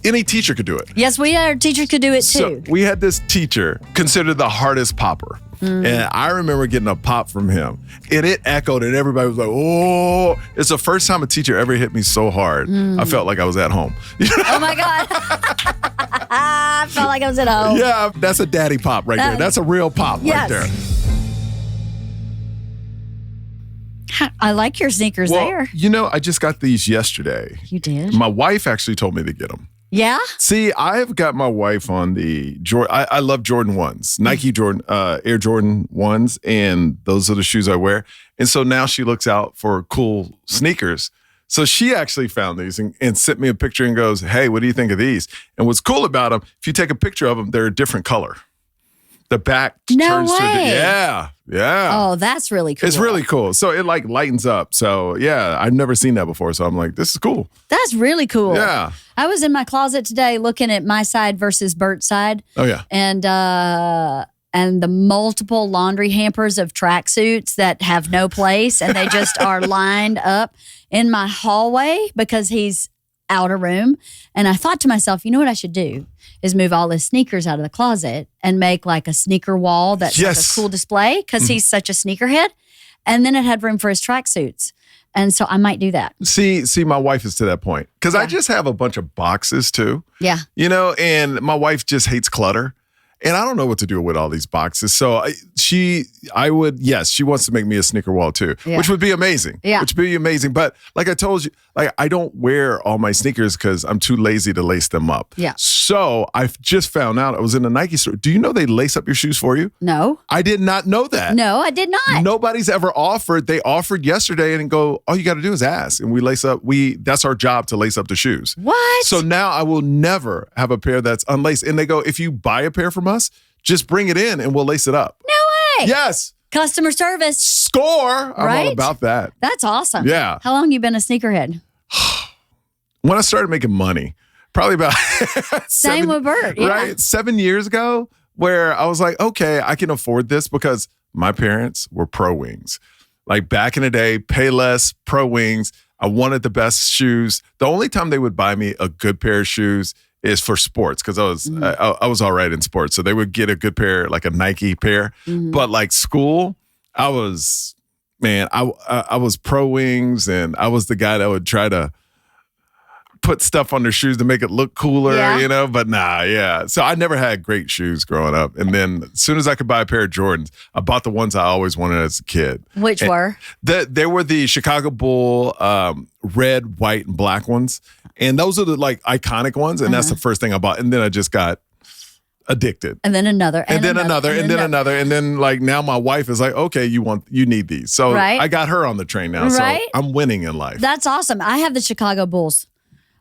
any teacher could do it. Yes, our teachers could do it too. So we had this teacher considered the hardest popper. And I remember getting a pop from him. And it echoed and everybody was like, oh. It's the first time a teacher ever hit me so hard. I felt like I was at home. Oh my God. I felt like I was at home. Yeah, that's a daddy pop right there. That's a real pop right there. I like your sneakers there. You know, I just got these yesterday. You did? My wife actually told me to get them. Yeah? See, I've got my wife on the Jordan. I love Jordan 1s, Nike Jordan, Air Jordan 1s, and those are the shoes I wear. And so now she looks out for cool sneakers. So she actually found these and sent me a picture and goes, hey, what do you think of these? And what's cool about them, if you take a picture of them, they're a different color. The back turns to yeah. Oh, that's really cool. It's really cool. So it like lightens up. So yeah, I've never seen that before. So I'm like, this is cool. That's really cool. Yeah. I was in my closet today looking at my side versus Bert's side. Oh yeah. And the multiple laundry hampers of tracksuits that have no place and they just are lined up in my hallway because he's out of room. And I thought to myself, you know what I should do is move all his sneakers out of the closet and make like a sneaker wall that's like a cool display because he's such a sneakerhead. And then it had room for his tracksuits. And so I might do that. See, my wife is to that point because I just have a bunch of boxes too. Yeah. You know, and my wife just hates clutter. And I don't know what to do with all these boxes. So she wants to make me a sneaker wall too, which would be amazing. Yeah. Which would be amazing. But like I told you, like I don't wear all my sneakers because I'm too lazy to lace them up. Yeah. So I've just found out, I was in a Nike store. Do you know they lace up your shoes for you? No. I did not know that. No, I did not. Nobody's ever offered. They offered yesterday and go, all you got to do is ask. And we lace up. That's our job to lace up the shoes. What? So now I will never have a pair that's unlaced. And they go, if you buy a pair from us, just bring it in and we'll lace it up. No way. Yes. Customer service. Score. I'm all about that. That's awesome. Yeah. How long you been a sneakerhead? When I started making money, probably about Same with Bert. Yeah. Right? 7 years ago, where I was like, okay, I can afford this because my parents were pro wings. Like back in the day, pay less, pro wings. I wanted the best shoes. The only time they would buy me a good pair of shoes is for sports because I was all right in sports. So they would get a good pair, like a Nike pair. But like school, I was pro wings and I was the guy that would try to put stuff on their shoes to make it look cooler, you know, but So I never had great shoes growing up. And then as soon as I could buy a pair of Jordans, I bought the ones I always wanted as a kid. Which were? They were the Chicago Bull red, white, and black ones. And those are the like iconic ones. And that's the first thing I bought. And then I just got addicted. And then another. And then another. And then like now my wife is like, okay, you need these. So I got her on the train now. So I'm winning in life. That's awesome. I have the Chicago Bulls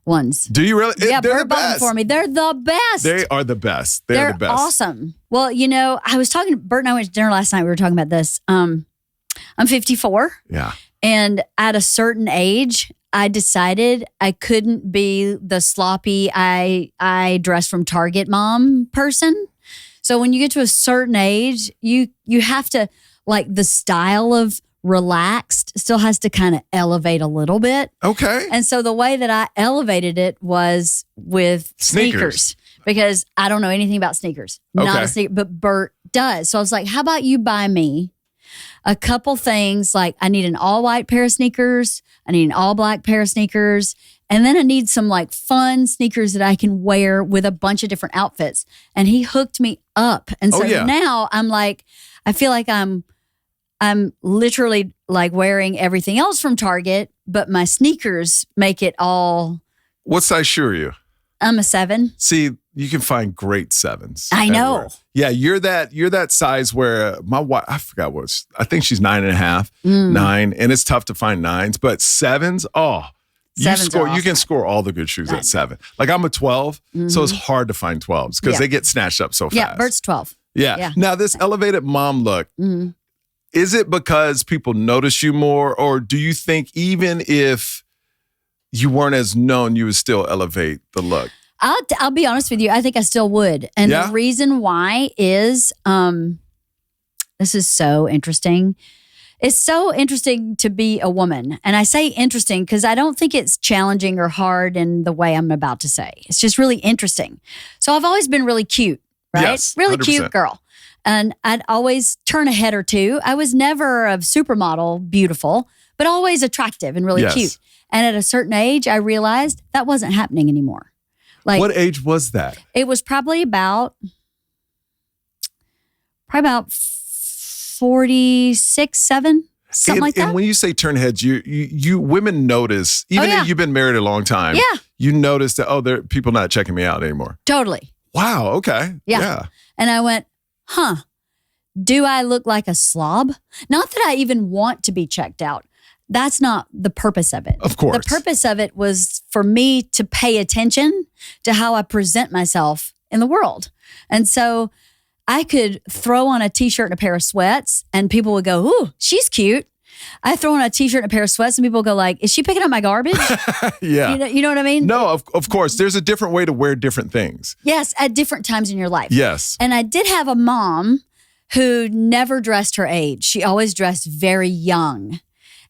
ones. Do you really? Yeah, they're Bert bought them for me. They're the best. They are the best. They're the best. Awesome. Well, you know, I was talking to Bert and I went to dinner last night. We were talking about this. I'm 54. Yeah. And at a certain age, I decided I couldn't be the sloppy, I dress from Target mom person. So when you get to a certain age, you have to, like, the style of relaxed still has to kind of elevate a little bit. Okay. And so the way that I elevated it was with sneakers because I don't know anything about sneakers. Not a sneaker, but Bert does. So I was like, how about you buy me a couple things? Like I need an all white pair of sneakers. I need an all black pair of sneakers. And then I need some like fun sneakers that I can wear with a bunch of different outfits. And he hooked me up. And so now I'm like, I feel like I'm literally like wearing everything else from Target, but my sneakers make it all. What size shoe are you? I'm a 7. See, you can find great 7s. I know. Everywhere. Yeah, you're that size where my wife, I forgot I think she's 9.5, 9, and it's tough to find 9s, but 7s, you can score all the good shoes at 7. Like I'm a 12, so it's hard to find 12s because they get snatched up so fast. Yeah, Bert's 12. Yeah. Now this elevated mom look, is it because people notice you more, or do you think even if you weren't as known, you would still elevate the look? I'll be honest with you. I think I still would. And the reason why is, this is so interesting, It's so interesting to be a woman. And I say interesting because I don't think it's challenging or hard in the way I'm about to say. It's just really interesting. So I've always been really cute, right? Yes, really 100%. cute girl. And I'd always turn a head or two. I was never a supermodel beautiful, but always attractive and really cute. And at a certain age, I realized that wasn't happening anymore. Like, what age was that? It was probably about 46, 7, something like that. And when you say turn heads, you women notice, even if you've been married a long time, you notice that, there are people not checking me out anymore. Totally. Wow. Okay. Yeah. And I went, do I look like a slob? Not that I even want to be checked out. That's not the purpose of it. Of course. The purpose of it was for me to pay attention to how I present myself in the world. And so I could throw on a t-shirt and a pair of sweats and people would go, ooh, she's cute. I throw on a t-shirt and a pair of sweats and people go like, is she picking up my garbage? Yeah. You know what I mean? No, of course. There's a different way to wear different things. Yes, at different times in your life. Yes. And I did have a mom who never dressed her age. She always dressed very young.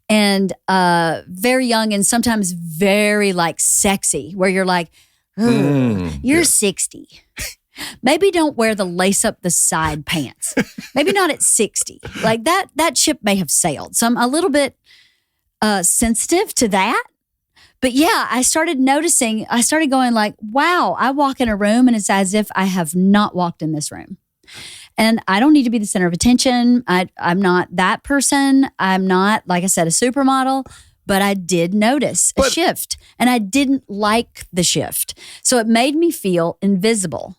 And sometimes very like sexy, where you're like, you're 60. Maybe don't wear the lace up the side pants. Maybe not at 60. Like that ship may have sailed. So I'm a little bit sensitive to that. But yeah, I started going like, wow, I walk in a room and it's as if I have not walked in this room. And I don't need to be the center of attention. I'm not that person. I'm not, like I said, a supermodel. But I did notice a shift. And I didn't like the shift. So it made me feel invisible.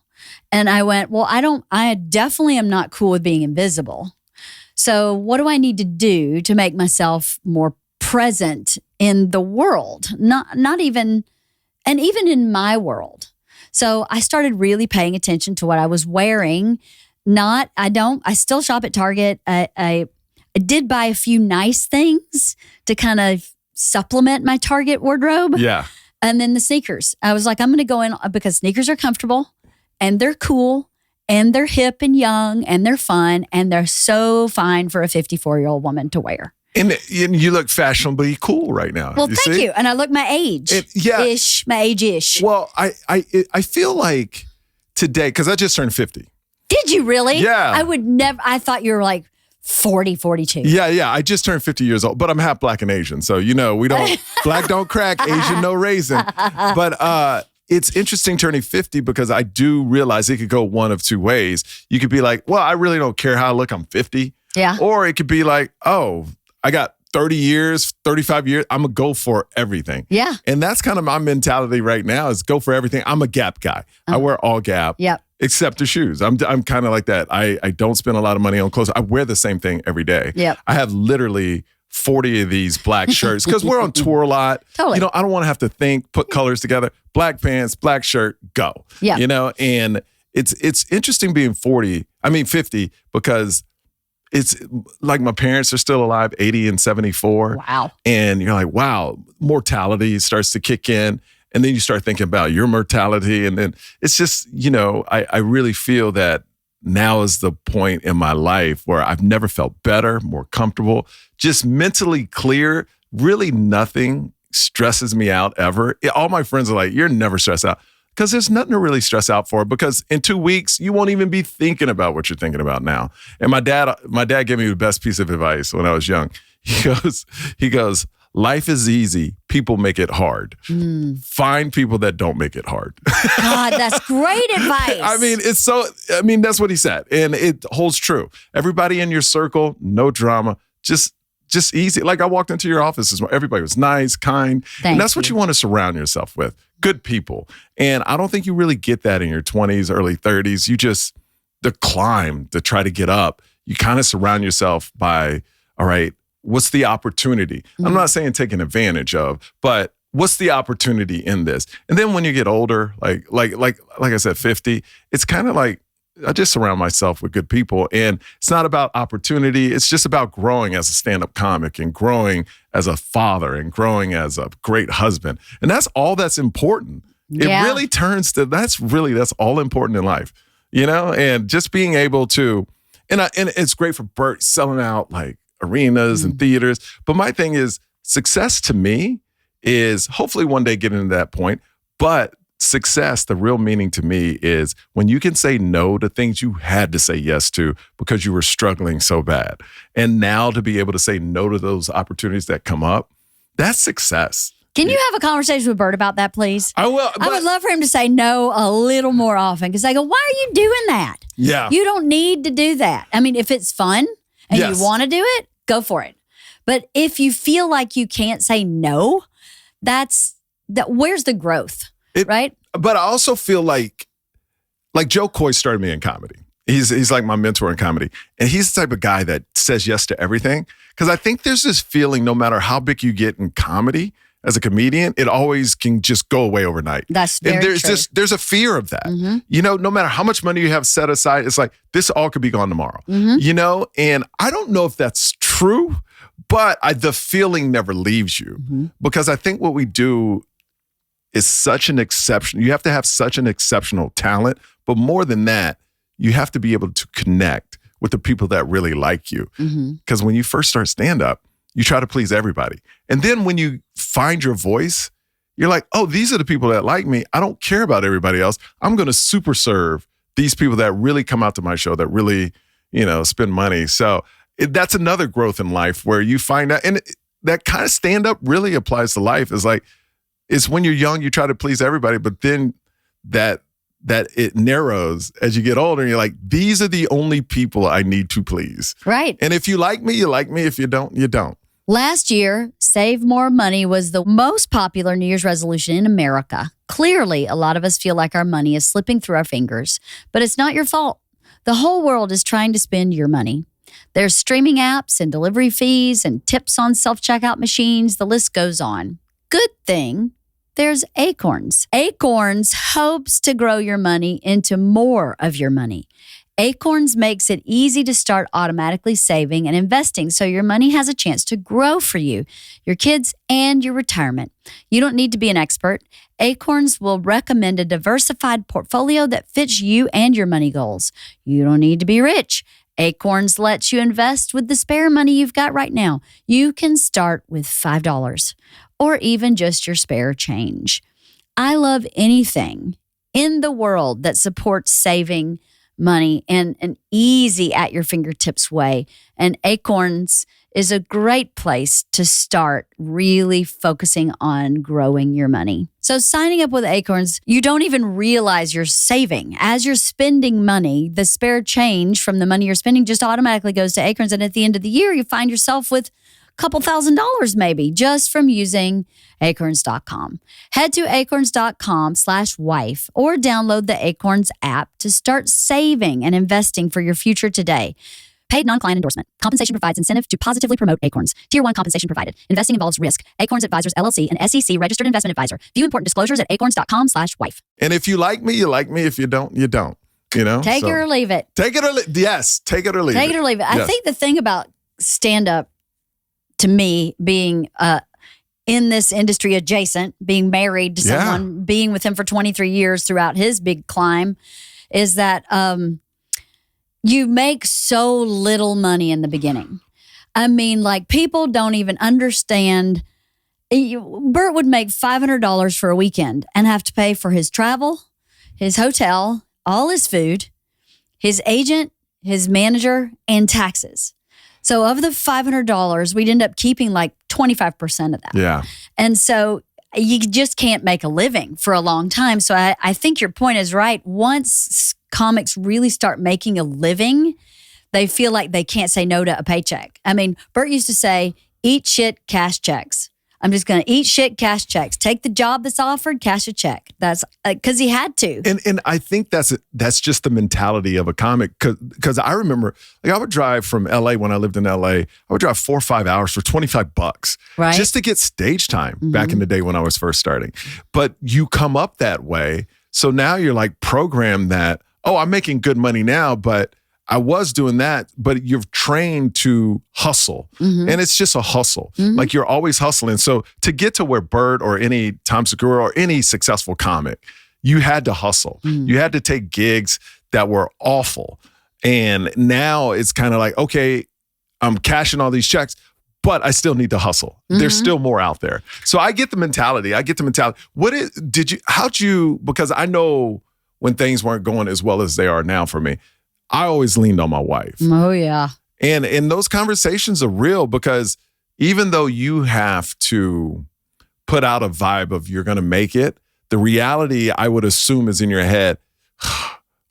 And I went, well, I definitely am not cool with being invisible. So what do I need to do to make myself more present in the world? Not even, and even in my world. So I started really paying attention to what I was wearing. I still shop at Target. I did buy a few nice things to kind of supplement my Target wardrobe. Yeah. And then the sneakers. I was like, I'm going to go in because sneakers are comfortable and they're cool and they're hip and young and they're fun and they're so fine for a 54-year-old woman to wear. And you look fashionably cool right now. Well, thank you. And I look my age. My age-ish. Well, I feel like today, because I just turned 50. Did you really? Yeah. I would never. I thought you were like 40, 42. Yeah. I just turned 50 years old, but I'm half black and Asian. So, we don't, black don't crack, Asian no raisin. But it's interesting turning 50 because I do realize it could go one of two ways. You could be like, well, I really don't care how I look. I'm 50. Yeah. Or it could be like, oh, I got 30 years, 35 years. I'm going to go for everything. Yeah. And that's kind of my mentality right now is go for everything. I'm a Gap guy. I wear all Gap. Yep. Except the shoes. I'm kind of like that. I don't spend a lot of money on clothes. I wear the same thing every day. Yep. I have literally 40 of these black shirts because we're on tour a lot. Totally. I don't want to have to think, put colors together. Black pants, black shirt, go. Yeah. And it's interesting being 50 because it's like my parents are still alive, 80 and 74. Wow. And you're like, wow, mortality starts to kick in. And then you start thinking about your mortality. And then it's just, I really feel that now is the point in my life where I've never felt better, more comfortable, just mentally clear. Really nothing stresses me out ever. All my friends are like, you're never stressed out. Because there's nothing to really stress out for. Because in 2 weeks, you won't even be thinking about what you're thinking about now. And my dad gave me the best piece of advice when I was young. He goes, life is easy. People make it hard. Find people that don't make it hard. God, that's great advice. That's what he said. And it holds true. Everybody in your circle, no drama, just easy. Like I walked into your office, everybody was nice, kind. And that's what you want to surround yourself with. Good people. And I don't think you really get that in your 20s, early 30s. You just, the climb to try to get up, you kind of surround yourself by, all right, what's the opportunity? I'm not saying taking advantage of, but what's the opportunity in this? And then when you get older, like I said, 50, it's kind of like I just surround myself with good people. And it's not about opportunity. It's just about growing as a stand-up comic and growing as a father and growing as a great husband. And that's all that's important. Yeah. It really turns to, that's all important in life, and just being able to, and it's great for Bert selling out like arenas and theaters. But my thing is, success to me is hopefully one day getting to that point. But success, the real meaning to me is when you can say no to things you had to say yes to because you were struggling so bad. And now to be able to say no to those opportunities that come up, that's success. Can you have a conversation with Bert about that, please? I will. I would love for him to say no a little more often because I go, why are you doing that? Yeah. You don't need to do that. I mean, if it's fun and you want to do it, go for it. But if you feel like you can't say no, where's the growth? Right? But I also feel like Joe Coy started me in comedy. He's like my mentor in comedy. And he's the type of guy that says yes to everything. Because I think there's this feeling no matter how big you get in comedy as a comedian, it always can just go away overnight. That's very true. true. There's a fear of that. You know, no matter how much money you have set aside, it's like, this all could be gone tomorrow. You know? And I don't know if that's true, but the feeling never leaves you. Because I think what we do is such an exception. You have to have such an exceptional talent, but more than that, you have to be able to connect with the people that really like you. Because when you first start stand-up, you try to please everybody. And then when you find your voice, you're like, oh, these are the people that like me. I don't care about everybody else. I'm going to super serve these people that really come out to my show, that really, spend money. So that's another growth in life where you find out, and that kind of stand-up really applies to life. Is like, it's when you're young, you try to please everybody, but then that it narrows as you get older and you're like, these are the only people I need to please. Right. And if you like me, you like me. If you don't, you don't. Last year, save more money was the most popular New Year's resolution in America. Clearly, a lot of us feel like our money is slipping through our fingers, but it's not your fault. The whole world is trying to spend your money. There's streaming apps and delivery fees and tips on self-checkout machines. The list goes on. Good thing there's Acorns. Acorns hopes to grow your money into more of your money. Acorns makes it easy to start automatically saving and investing so your money has a chance to grow for you, your kids, and your retirement. You don't need to be an expert. Acorns will recommend a diversified portfolio that fits you and your money goals. You don't need to be rich. Acorns lets you invest with the spare money you've got right now. You can start with $5 or even just your spare change. I love anything in the world that supports saving money in an easy at your fingertips way. And Acorns is a great place to start really focusing on growing your money. So signing up with Acorns, you don't even realize you're saving. As you're spending money, the spare change from the money you're spending just automatically goes to Acorns. And at the end of the year, you find yourself with couple $1,000 maybe just from using acorns.com. Head to acorns.com/wife or download the Acorns app to start saving and investing for your future today. Paid non-client endorsement. Compensation provides incentive to positively promote Acorns. Tier 1 compensation provided. Investing involves risk. Acorns Advisors LLC, an SEC registered investment advisor. View important disclosures at acorns.com/wife. And if you like me, you like me. If you don't, you don't. Take it or leave it. Take it or leave it. Yes, take it or leave it. Take it or leave it. Yes. I think the thing about stand-up, to me, being in this industry adjacent, being married to someone, being with him for 23 years throughout his big climb, is that you make so little money in the beginning. I mean, like, people don't even understand. Bert would make $500 for a weekend and have to pay for his travel, his hotel, all his food, his agent, his manager, and taxes. So of the $500, we'd end up keeping like 25% of that. Yeah. And so you just can't make a living for a long time. So I think your point is right. Once comics really start making a living, they feel like they can't say no to a paycheck. I mean, Bert used to say, eat shit, cash checks. I'm just going to eat shit, cash checks. Take the job that's offered, cash a check. That's because he had to. And I think that's just the mentality of a comic. Because I remember, like, I would drive from LA when I lived in LA. I would drive 4 or 5 hours for $25, right, just to get stage time back in the day when I was first starting. But you come up that way, so now you're like programmed that, oh, I'm making good money now, but I was doing that, but you're trained to hustle. And it's just a hustle. Like, you're always hustling. So to get to where Bert or any Tom Segura or any successful comic, you had to hustle. You had to take gigs that were awful. And now it's kind of like, okay, I'm cashing all these checks, but I still need to hustle. There's still more out there. So I get the mentality. Because I know when things weren't going as well as they are now for me, I always leaned on my wife. Oh, yeah. And those conversations are real because even though you have to put out a vibe of you're going to make it, the reality I would assume is in your head,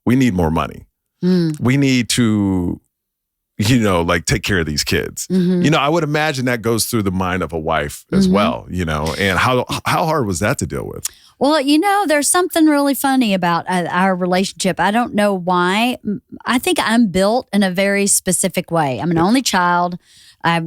we need more money. We need to, take care of these kids. I would imagine that goes through the mind of a wife as well, and how hard was that to deal with? Well, there's something really funny about our relationship. I don't know why. I think I'm built in a very specific way. I'm an only child. I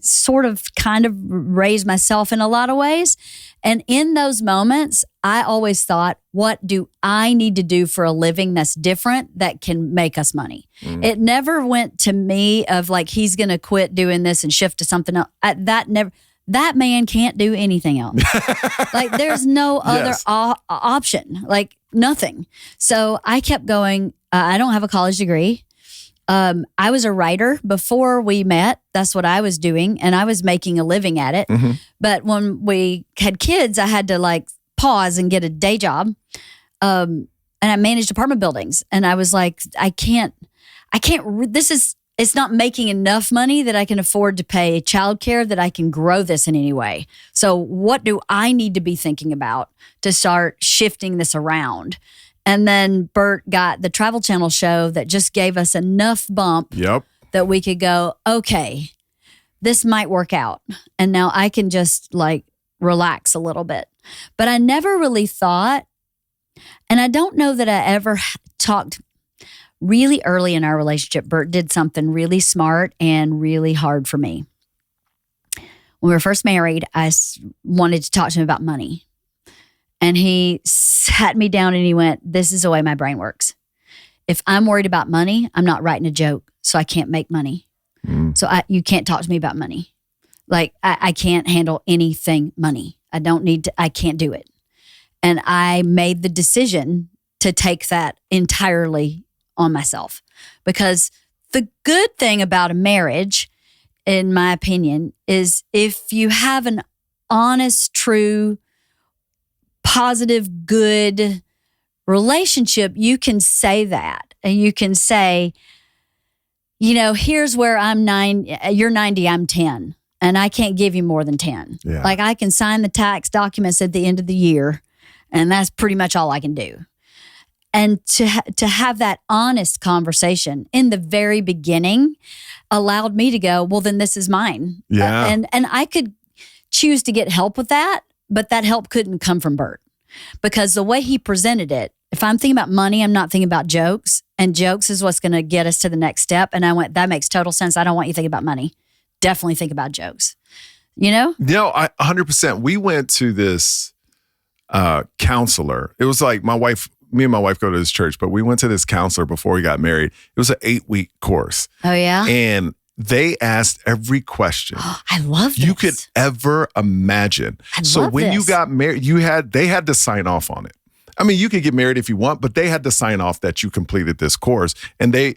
sort of kind of raised myself in a lot of ways. And in those moments, I always thought, what do I need to do for a living that's different that can make us money? It never went to me of like, he's going to quit doing this and shift to something else. That man can't do anything else. Like there's no other option, like nothing. So I kept going. I don't have a college degree. I was a writer before we met. That's what I was doing. And I was making a living at it. But when we had kids, I had to like pause and get a day job. And I managed apartment buildings. And I was like, it's not making enough money that I can afford to pay childcare that I can grow this in any way. So what do I need to be thinking about to start shifting this around? And then Bert got the Travel Channel show that just gave us enough bump that we could go, okay, this might work out. And now I can just like relax a little bit. But I never really thought, and I don't know that I ever talked really early in our relationship. Bert did something really smart and really hard for me. When we were first married, I wanted to talk to him about money. And he sat me down and he went, this is the way my brain works. If I'm worried about money, I'm not writing a joke, so I can't make money. So you can't talk to me about money. Like I can't handle anything money. I can't do it. And I made the decision to take that entirely on myself, because the good thing about a marriage, in my opinion, is if you have an honest, true, positive, good relationship, you can say that. And you can say, here's where I'm 9, you're 90, I'm 10, and I can't give you more than 10. Yeah. Like I can sign the tax documents at the end of the year, and that's pretty much all I can do. And to have that honest conversation in the very beginning allowed me to go, well, then this is mine. Yeah. And I could choose to get help with that, but that help couldn't come from Bert, because the way he presented it, if I'm thinking about money, I'm not thinking about jokes, and jokes is what's going to get us to the next step. And I went, that makes total sense. I don't want you to think about money. Definitely think about jokes. No, 100%. We went to this counselor. It was like me and my wife go to this church, but we went to this counselor before we got married. It was an 8-week course. Oh, yeah? And they asked every question I love this. you could ever imagine. So when you got married, they had to sign off on it. I mean, you could get married if you want, but they had to sign off that you completed this course. And they're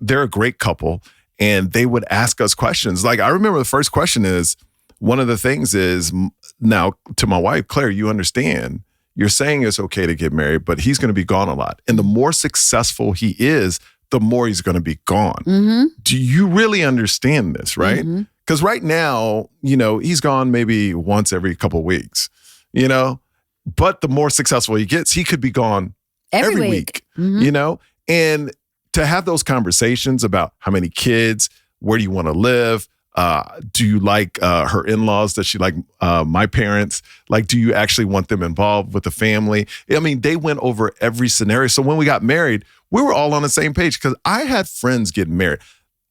a great couple, and they would ask us questions. Like I remember the first question is, one of the things is, now to my wife, Claire, you understand, you're saying it's okay to get married, but he's going to be gone a lot. And the more successful he is, the more he's going to be gone. Do you really understand this, right? Because right now, he's gone maybe once every couple of weeks, but the more successful he gets, he could be gone every week, and to have those conversations about how many kids, where do you want to live? Do you like her in-laws? Does she like my parents? Like, do you actually want them involved with the family? I mean, they went over every scenario. So when we got married, we were all on the same page, because I had friends getting married.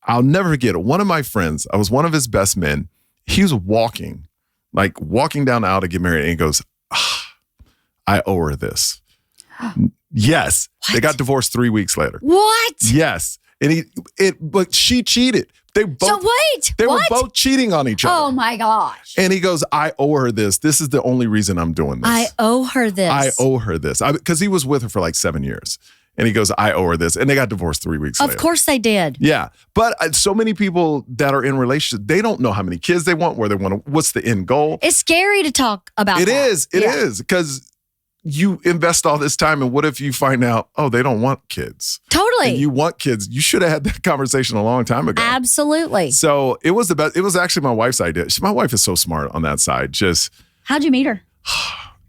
I'll never forget it. One of my friends, I was one of his best men. He was walking down the aisle to get married, and he goes, I owe her this. Yes. What? They got divorced 3 weeks later. What? Yes. And but she cheated. They were both cheating on each other. Oh my gosh. And he goes, I owe her this. This is the only reason I'm doing this. I owe her this. I owe her this. Because he was with her for like 7 years. And he goes, I owe her this. And they got divorced 3 weeks later. Of course they did. Yeah. But so many people that are in relationships, they don't know how many kids they want, where they want to, what's the end goal. It's scary to talk about It that. is. It is. Because you invest all this time, and what if you find out, oh, they don't want kids? Totally. And you want kids. You should have had that conversation a long time ago. Absolutely. So it was the best. It was actually my wife's idea. My wife is so smart on that side. How'd you meet her?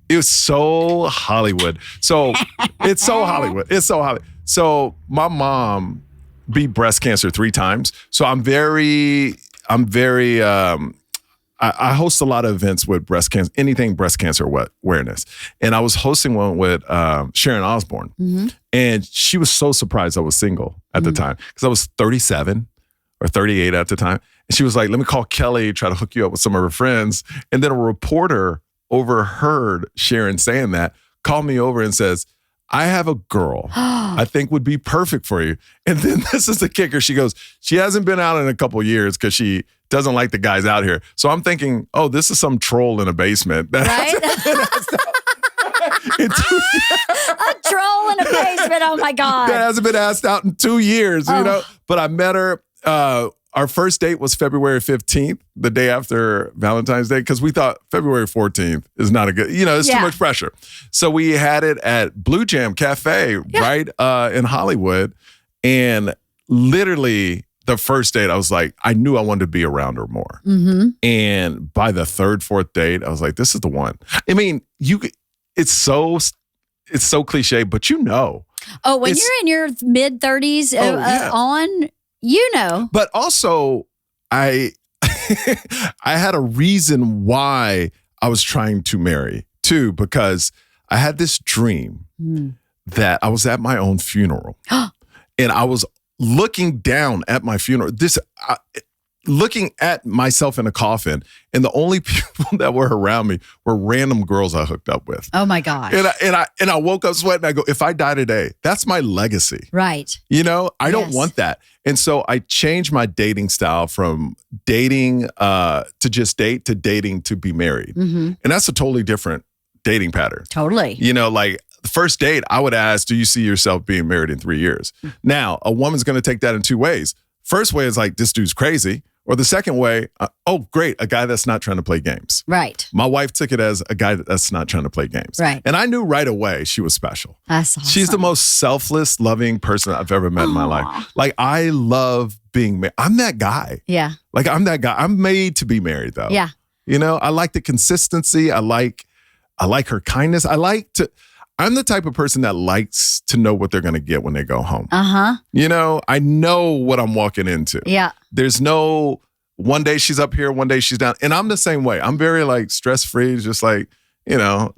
It was so Hollywood. So it's so Hollywood. It's so Hollywood. So my mom beat breast cancer 3 times. So I host a lot of events with breast cancer, anything breast cancer awareness. And I was hosting one with Sharon Osbourne. Mm-hmm. And she was so surprised I was single at the time, because I was 37 or 38 at the time. And she was like, let me call Kelly, try to hook you up with some of her friends. And then a reporter overheard Sharon saying that, called me over and says, I have a girl I think would be perfect for you. And then this is the kicker. She goes, she hasn't been out in a couple of years because she doesn't like the guys out here. So I'm thinking, oh, this is some troll in a basement. Right? A troll in a basement. Oh my God. That hasn't been asked out in 2 years, you know? But I met her. Our first date was February 15th, the day after Valentine's Day, because we thought February 14th is not a good, it's too much pressure. So we had it at Blue Jam Cafe, right in Hollywood. And literally the first date, I was like, I knew I wanted to be around her more. Mm-hmm. And by the 3rd, 4th date, I was like, this is the one. I mean, it's so cliche, but Oh, when you're in your mid 30s on, But also, I had a reason why I was trying to marry too, because I had this dream that I was at my own funeral, and I was looking down at my funeral. Looking at myself in a coffin, and the only people that were around me were random girls I hooked up with. Oh my gosh. And I woke up sweating. I go, if I die today, that's my legacy. Right. I don't want that. And so I changed my dating style from dating to just date to dating to be married. Mm-hmm. And that's a totally different dating pattern. Totally. Like the first date, I would ask, do you see yourself being married in 3 years? Now, a woman's going to take that in 2 ways. First way is like, this dude's crazy. Or the second way, oh, great, a guy that's not trying to play games. Right. My wife took it as a guy that's not trying to play games. Right. And I knew right away she was special. That's awesome. She's the most selfless, loving person I've ever met in my life. Like, I love being married. I'm that guy. Yeah. Like, I'm that guy. I'm made to be married, though. Yeah. I like the consistency. I like her kindness. I'm the type of person that likes to know what they're going to get when they go home. Uh-huh. I know what I'm walking into. Yeah. There's no one day she's up here, one day she's down. And I'm the same way. I'm very stress-free, just the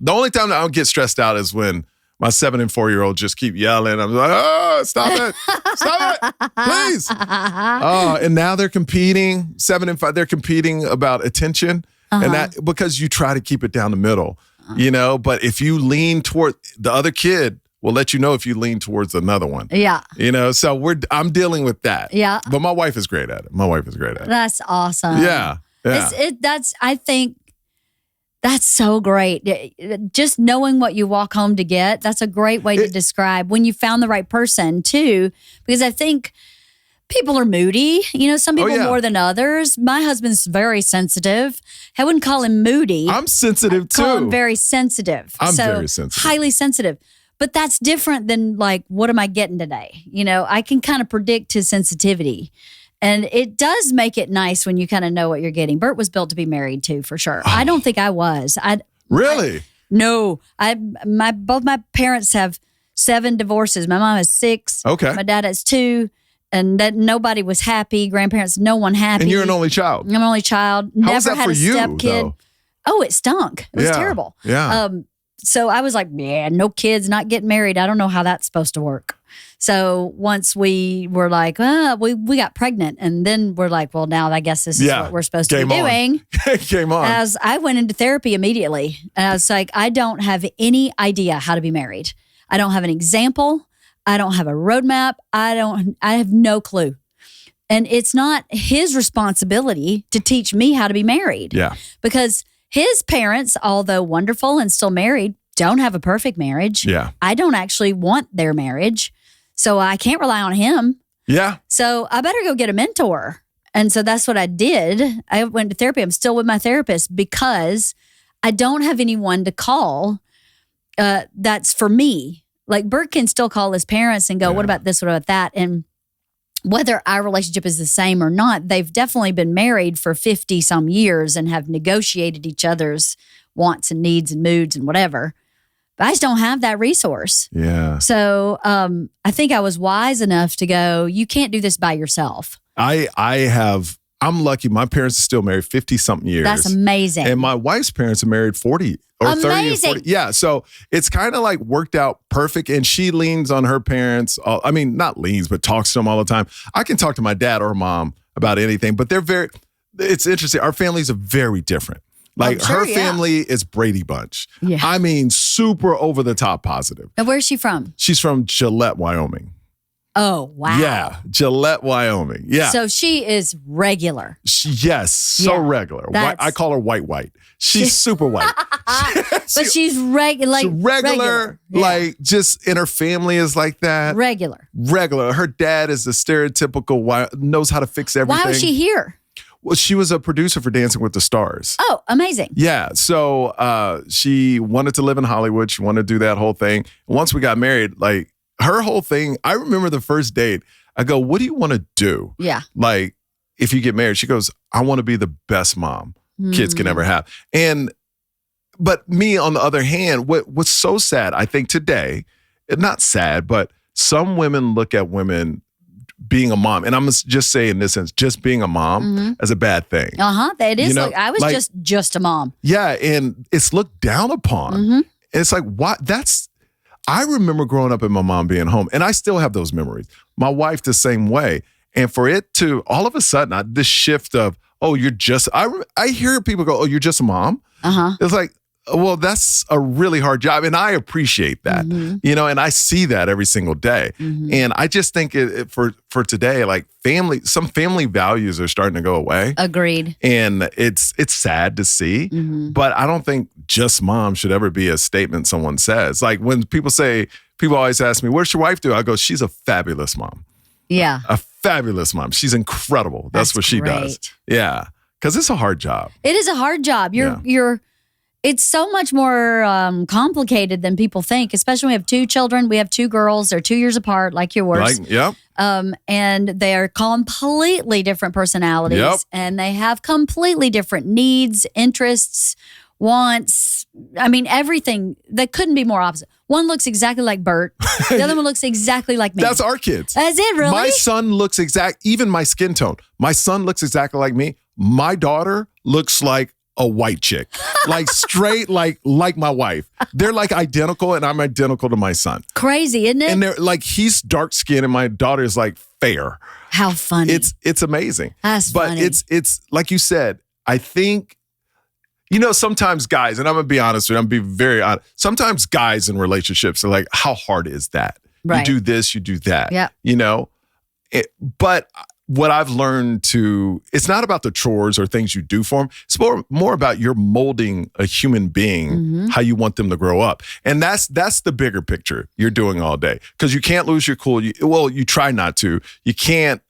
only time that I don't get stressed out is when my 7 and 4-year-old just keep yelling. I'm like, oh, stop it. Stop it, please. Oh, and now they're competing, 7 and 5, they're competing about attention. And that, because you try to keep it down the middle. But if you lean toward the other kid, will let you know if you lean towards another one. Yeah. So I'm dealing with that. Yeah. But my wife is great at it. That's awesome. Yeah. I think that's so great. Just knowing what you walk home to get, that's a great way to describe when you found the right person too, because I think people are moody. Some people more than others. My husband's very sensitive. I wouldn't call him moody. I'm sensitive too. Call him very sensitive. I'm very sensitive. Highly sensitive. But that's different than what am I getting today? I can kind of predict his sensitivity. And it does make it nice when you kind of know what you're getting. Bert was built to be married too, for sure. Oh. I don't think I was. Really? No. Both my parents have 7 divorces. My mom has 6. Okay. My dad has 2. And that nobody was happy. Grandparents, no one happy. And you're an only child. I'm an only child. How Never was that had for a step kid. Though? Oh, it stunk. It was terrible. Yeah. So I was like, no kids, not getting married. I don't know how that's supposed to work. So once we were like, we got pregnant, and then we're like, well, now I guess this is what we're supposed to be doing. Came on. I went into therapy immediately, and I was like, I don't have any idea how to be married. I don't have an example. I don't have a roadmap. I have no clue. And it's not his responsibility to teach me how to be married. Yeah. Because his parents, although wonderful and still married, don't have a perfect marriage. Yeah. I don't actually want their marriage. So I can't rely on him. Yeah. So I better go get a mentor. And so that's what I did. I went to therapy. I'm still with my therapist because I don't have anyone to call that's for me. Like Bert can still call his parents and go, what about this, what about that? And whether our relationship is the same or not, they've definitely been married for 50 some years and have negotiated each other's wants and needs and moods and whatever. But I just don't have that resource. Yeah. So I think I was wise enough to go, you can't do this by yourself. I'm lucky. My parents are still married 50 something years. That's amazing. And my wife's parents are married 40 or amazing. 30 or 40. Yeah. So it's kind of like worked out perfect. And she leans on her parents. I mean, not leans, but talks to them all the time. I can talk to my dad or mom about anything, but it's interesting. Our families are very different. Like her family is Brady Bunch. Yeah. I mean, super over the top positive. Now, where's she from? She's from Gillette, Wyoming. Oh, wow. Yeah, Gillette, Wyoming. Yeah. So she is regular. So regular. I call her white. She's super white. But she's regular. Yeah. Like just in her family is like that. Regular. Her dad is the stereotypical, knows how to fix everything. Why was she here? Well, she was a producer for Dancing with the Stars. Oh, amazing. Yeah. So she wanted to live in Hollywood. She wanted to do that whole thing. Once we got married, like, her whole thing, I remember the first date, I go, what do you want to do? Yeah. Like, if you get married, she goes, I want to be the best mom kids can ever have. But me, on the other hand, what's so sad, I think today, not sad, but some women look at women being a mom, and I'm just saying in this sense, just being a mom as a bad thing. It is. You know, like, I was just a mom. Yeah, and it's looked down upon. And it's like, what? I remember growing up and my mom being home, and I still have those memories. My wife the same way. And for it to all of a sudden, this shift of, oh, you're just, I hear people go, oh, you're just a mom. It's like, well, that's a really hard job. And I appreciate that, and I see that every single day. And I just think for today, like some family values are starting to go away. Agreed. And it's sad to see, but I don't think just mom should ever be a statement someone says. Like when people always ask me, what's your wife do? I go, she's a fabulous mom. Yeah. A fabulous mom. She's incredible. That's what she does. Yeah. Because it's a hard job. It is a hard job. It's so much more complicated than people think, especially when we have two children. We have two girls. They're 2 years apart, like yours. And they're completely different personalities. And they have completely different needs, interests, wants. I mean, everything. That couldn't be more opposite. One looks exactly like Bert. The other one looks exactly like me. That's our kids. Is it really? My son looks even my skin tone. My son looks exactly like me. My daughter looks like a white chick, like straight, like my wife. They're like identical, and I'm identical to my son. Crazy, isn't it? And they're like, he's dark skinned and my daughter is like fair. How funny. It's amazing. That's funny. But it's like you said, I think, sometimes guys, and I'm going to be honest with you, I'm going to be very honest. Sometimes guys in relationships are like, how hard is that? Right. You do this, you do that. Yeah. But what I've learned it's not about the chores or things you do for them. It's more about you're molding a human being, how you want them to grow up. And that's the bigger picture you're doing all day. Because you can't lose your cool. You try not to. You can't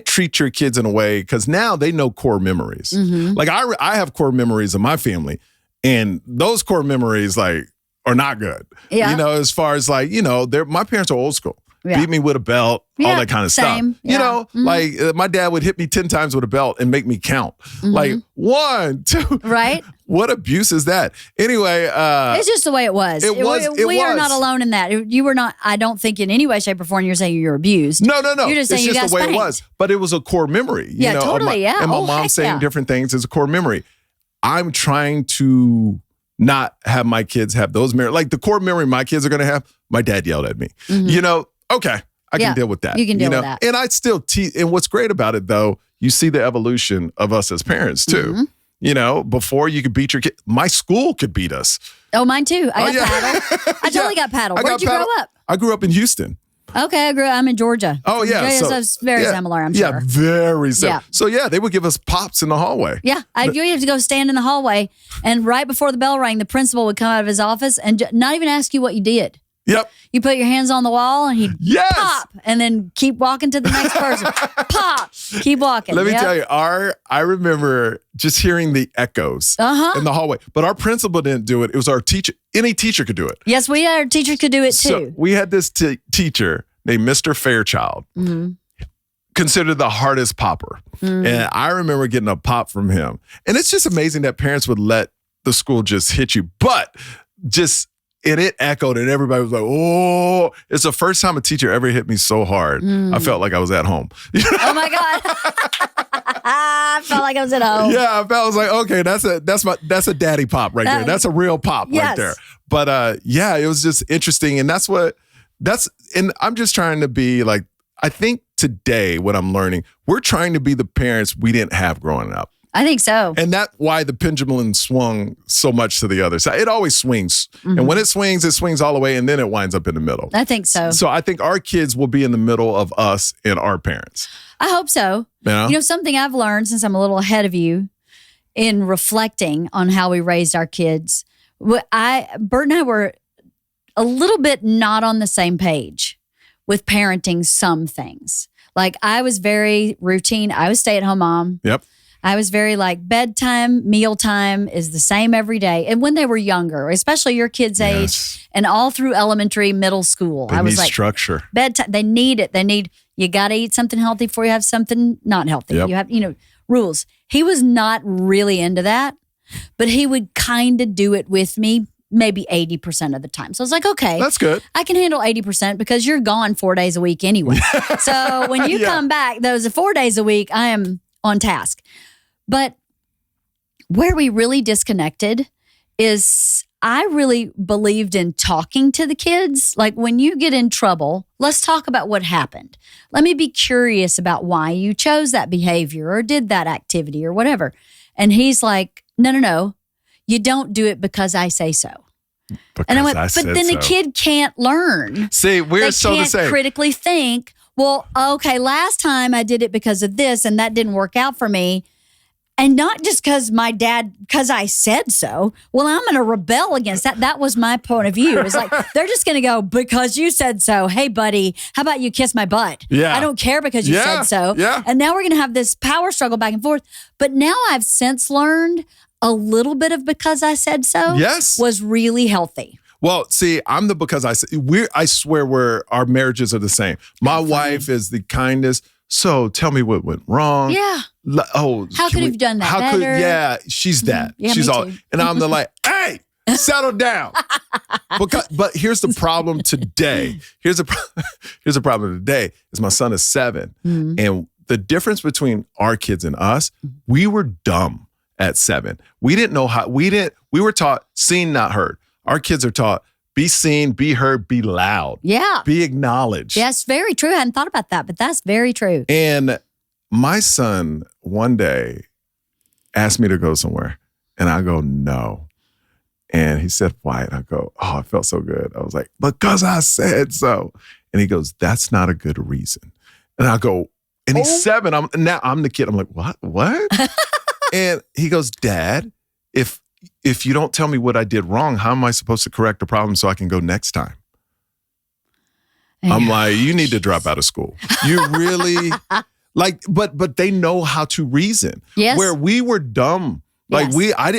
treat your kids in a way, because now they know core memories. Like I have core memories of my family, and those core memories like are not good. Yeah. As far as like, my parents are old school. Yeah. Beat me with a belt, all that kind of stuff. Yeah. Like my dad would hit me 10 times with a belt and make me count. Like 1, 2. Right. What abuse is that? Anyway. It's just the way it was. We are not alone in that. You were not, I don't think in any way, shape, or form, you're saying you're abused. No. You're just saying it's you just got the way spanked. It was. But it was a core memory. Totally. And my mom saying different things is a core memory. I'm trying to not have my kids have those memories. Like the core memory my kids are going to have, my dad yelled at me. Okay. I can deal with that. You can deal with that. And I still and what's great about it, though, you see the evolution of us as parents, too. Before you could beat your kid, my school could beat us. Oh, mine too. I got paddled. I totally got paddled. Where'd you grow up? I grew up in Houston. Okay, I'm in Georgia. Oh, yeah. So it's very similar, I'm sure. Yeah, very similar. Yeah. So, they would give us pops in the hallway. Yeah, you have to go stand in the hallway, and right before the bell rang, the principal would come out of his office and not even ask you what you did. Yep. You put your hands on the wall and he'd Yes. pop and then keep walking to the next person. Pop, keep walking. Let me tell you, I remember just hearing the echoes in the hallway, but our principal didn't do it. It was our teacher. Any teacher could do it. Yes, our teachers could do it too. So we had this teacher named Mr. Fairchild, considered the hardest popper. And I remember getting a pop from him. And it's just amazing that parents would let the school just hit you. But and it echoed and everybody was like, oh, it's the first time a teacher ever hit me so hard. I felt like I was at home. Oh my God. I felt like I was at home. Yeah, I was like, okay, that's a daddy pop right there. That's a real pop right there. But yeah, it was just interesting. And and I'm just trying to be like, I think today what I'm learning, we're trying to be the parents we didn't have growing up. I think so. And that's why the pendulum swung so much to the other side. It always swings. And when it swings all the way and then it winds up in the middle. I think so. So I think our kids will be in the middle of us and our parents. I hope so. Yeah. You know, something I've learned since I'm a little ahead of you in reflecting on how we raised our kids. Bert and I were a little bit not on the same page with parenting some things. Like I was very routine. I was stay-at-home mom. Yep. I was very like bedtime, mealtime is the same every day. And when they were younger, especially your kids' age and all through elementary, middle school, I was like structure. Bedtime, they need it. You got to eat something healthy before you have something not healthy. Yep. You have, rules. He was not really into that, but he would kind of do it with me maybe 80% of the time. So I was like, okay, that's good. I can handle 80% because you're gone 4 days a week anyway. So when you come back, those 4 days a week, I am on task. But where we really disconnected is I really believed in talking to the kids. Like when you get in trouble, let's talk about what happened. Let me be curious about why you chose that behavior or did that activity or whatever. And he's like, no, you don't do it because I say so. And I went, but then the kid can't learn. See, we're so the same. They can't critically think, well, okay, last time I did it because of this and that didn't work out for me. And not just because because I said so. Well, I'm going to rebel against that. That was my point of view. It's like, they're just going to go, because you said so. Hey, buddy, how about you kiss my butt? Yeah. I don't care because you said so. Yeah. And now we're going to have this power struggle back and forth. But now I've since learned a little bit of because I said so was really healthy. Well, see, I'm the because I swear our marriages are the same. My wife is the kindest. So tell me what went wrong. Yeah. Oh, how could you've done that better? She's that. Yeah, she's all, too. and I'm the like, hey, settle down. But here's the problem today. Here's the problem today is my son is 7, and the difference between our kids and us, we were dumb at 7. We didn't know how. We were taught seen, not heard. Our kids are taught be seen, be heard, be loud. Yeah. Be acknowledged. Yes, very true. I hadn't thought about that, but that's very true. And my son one day asked me to go somewhere, and I go, no. And he said, why? And I go, oh, it felt so good. I was like, because I said so. And he goes, that's not a good reason. And I go, and he's 7. I'm the kid. I'm like, what? And he goes, Dad, if you don't tell me what I did wrong, how am I supposed to correct the problem so I can go next time? I'm like, you need to drop out of school. You really like, but they know how to reason. Yes. Where we were dumb. Like I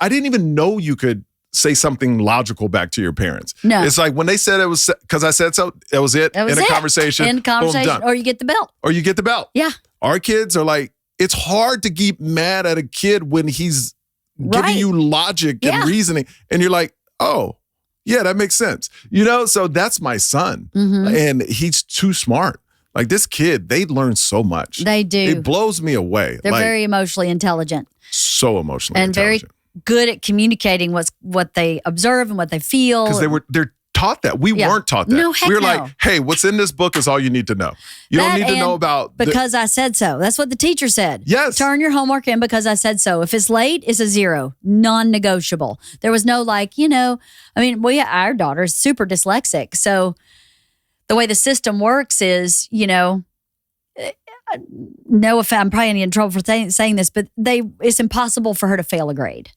didn't even know you could say something logical back to your parents. No. It's like when they said it was because I said so, it was it. In a conversation. In a conversation. Or you get the belt. Yeah. Our kids are like, it's hard to get mad at a kid when he's giving you logic and reasoning. And you're like, oh, yeah, that makes sense. So that's my son. And he's too smart. Like this kid, they learn so much. They do. It blows me away. They're very emotionally intelligent. So emotionally intelligent. And very good at communicating what they observe and what they feel. Because they're taught that. We weren't taught that. No, heck we were no. like, hey, what's in this book is all you need to know. You don't need to know about... Because I said so. That's what the teacher said. Yes. Turn your homework in because I said so. If it's late, it's a 0. Non-negotiable. There was no our daughter's super dyslexic. So the way the system works is, no, if I'm probably in trouble for saying this, but it's impossible for her to fail a grade.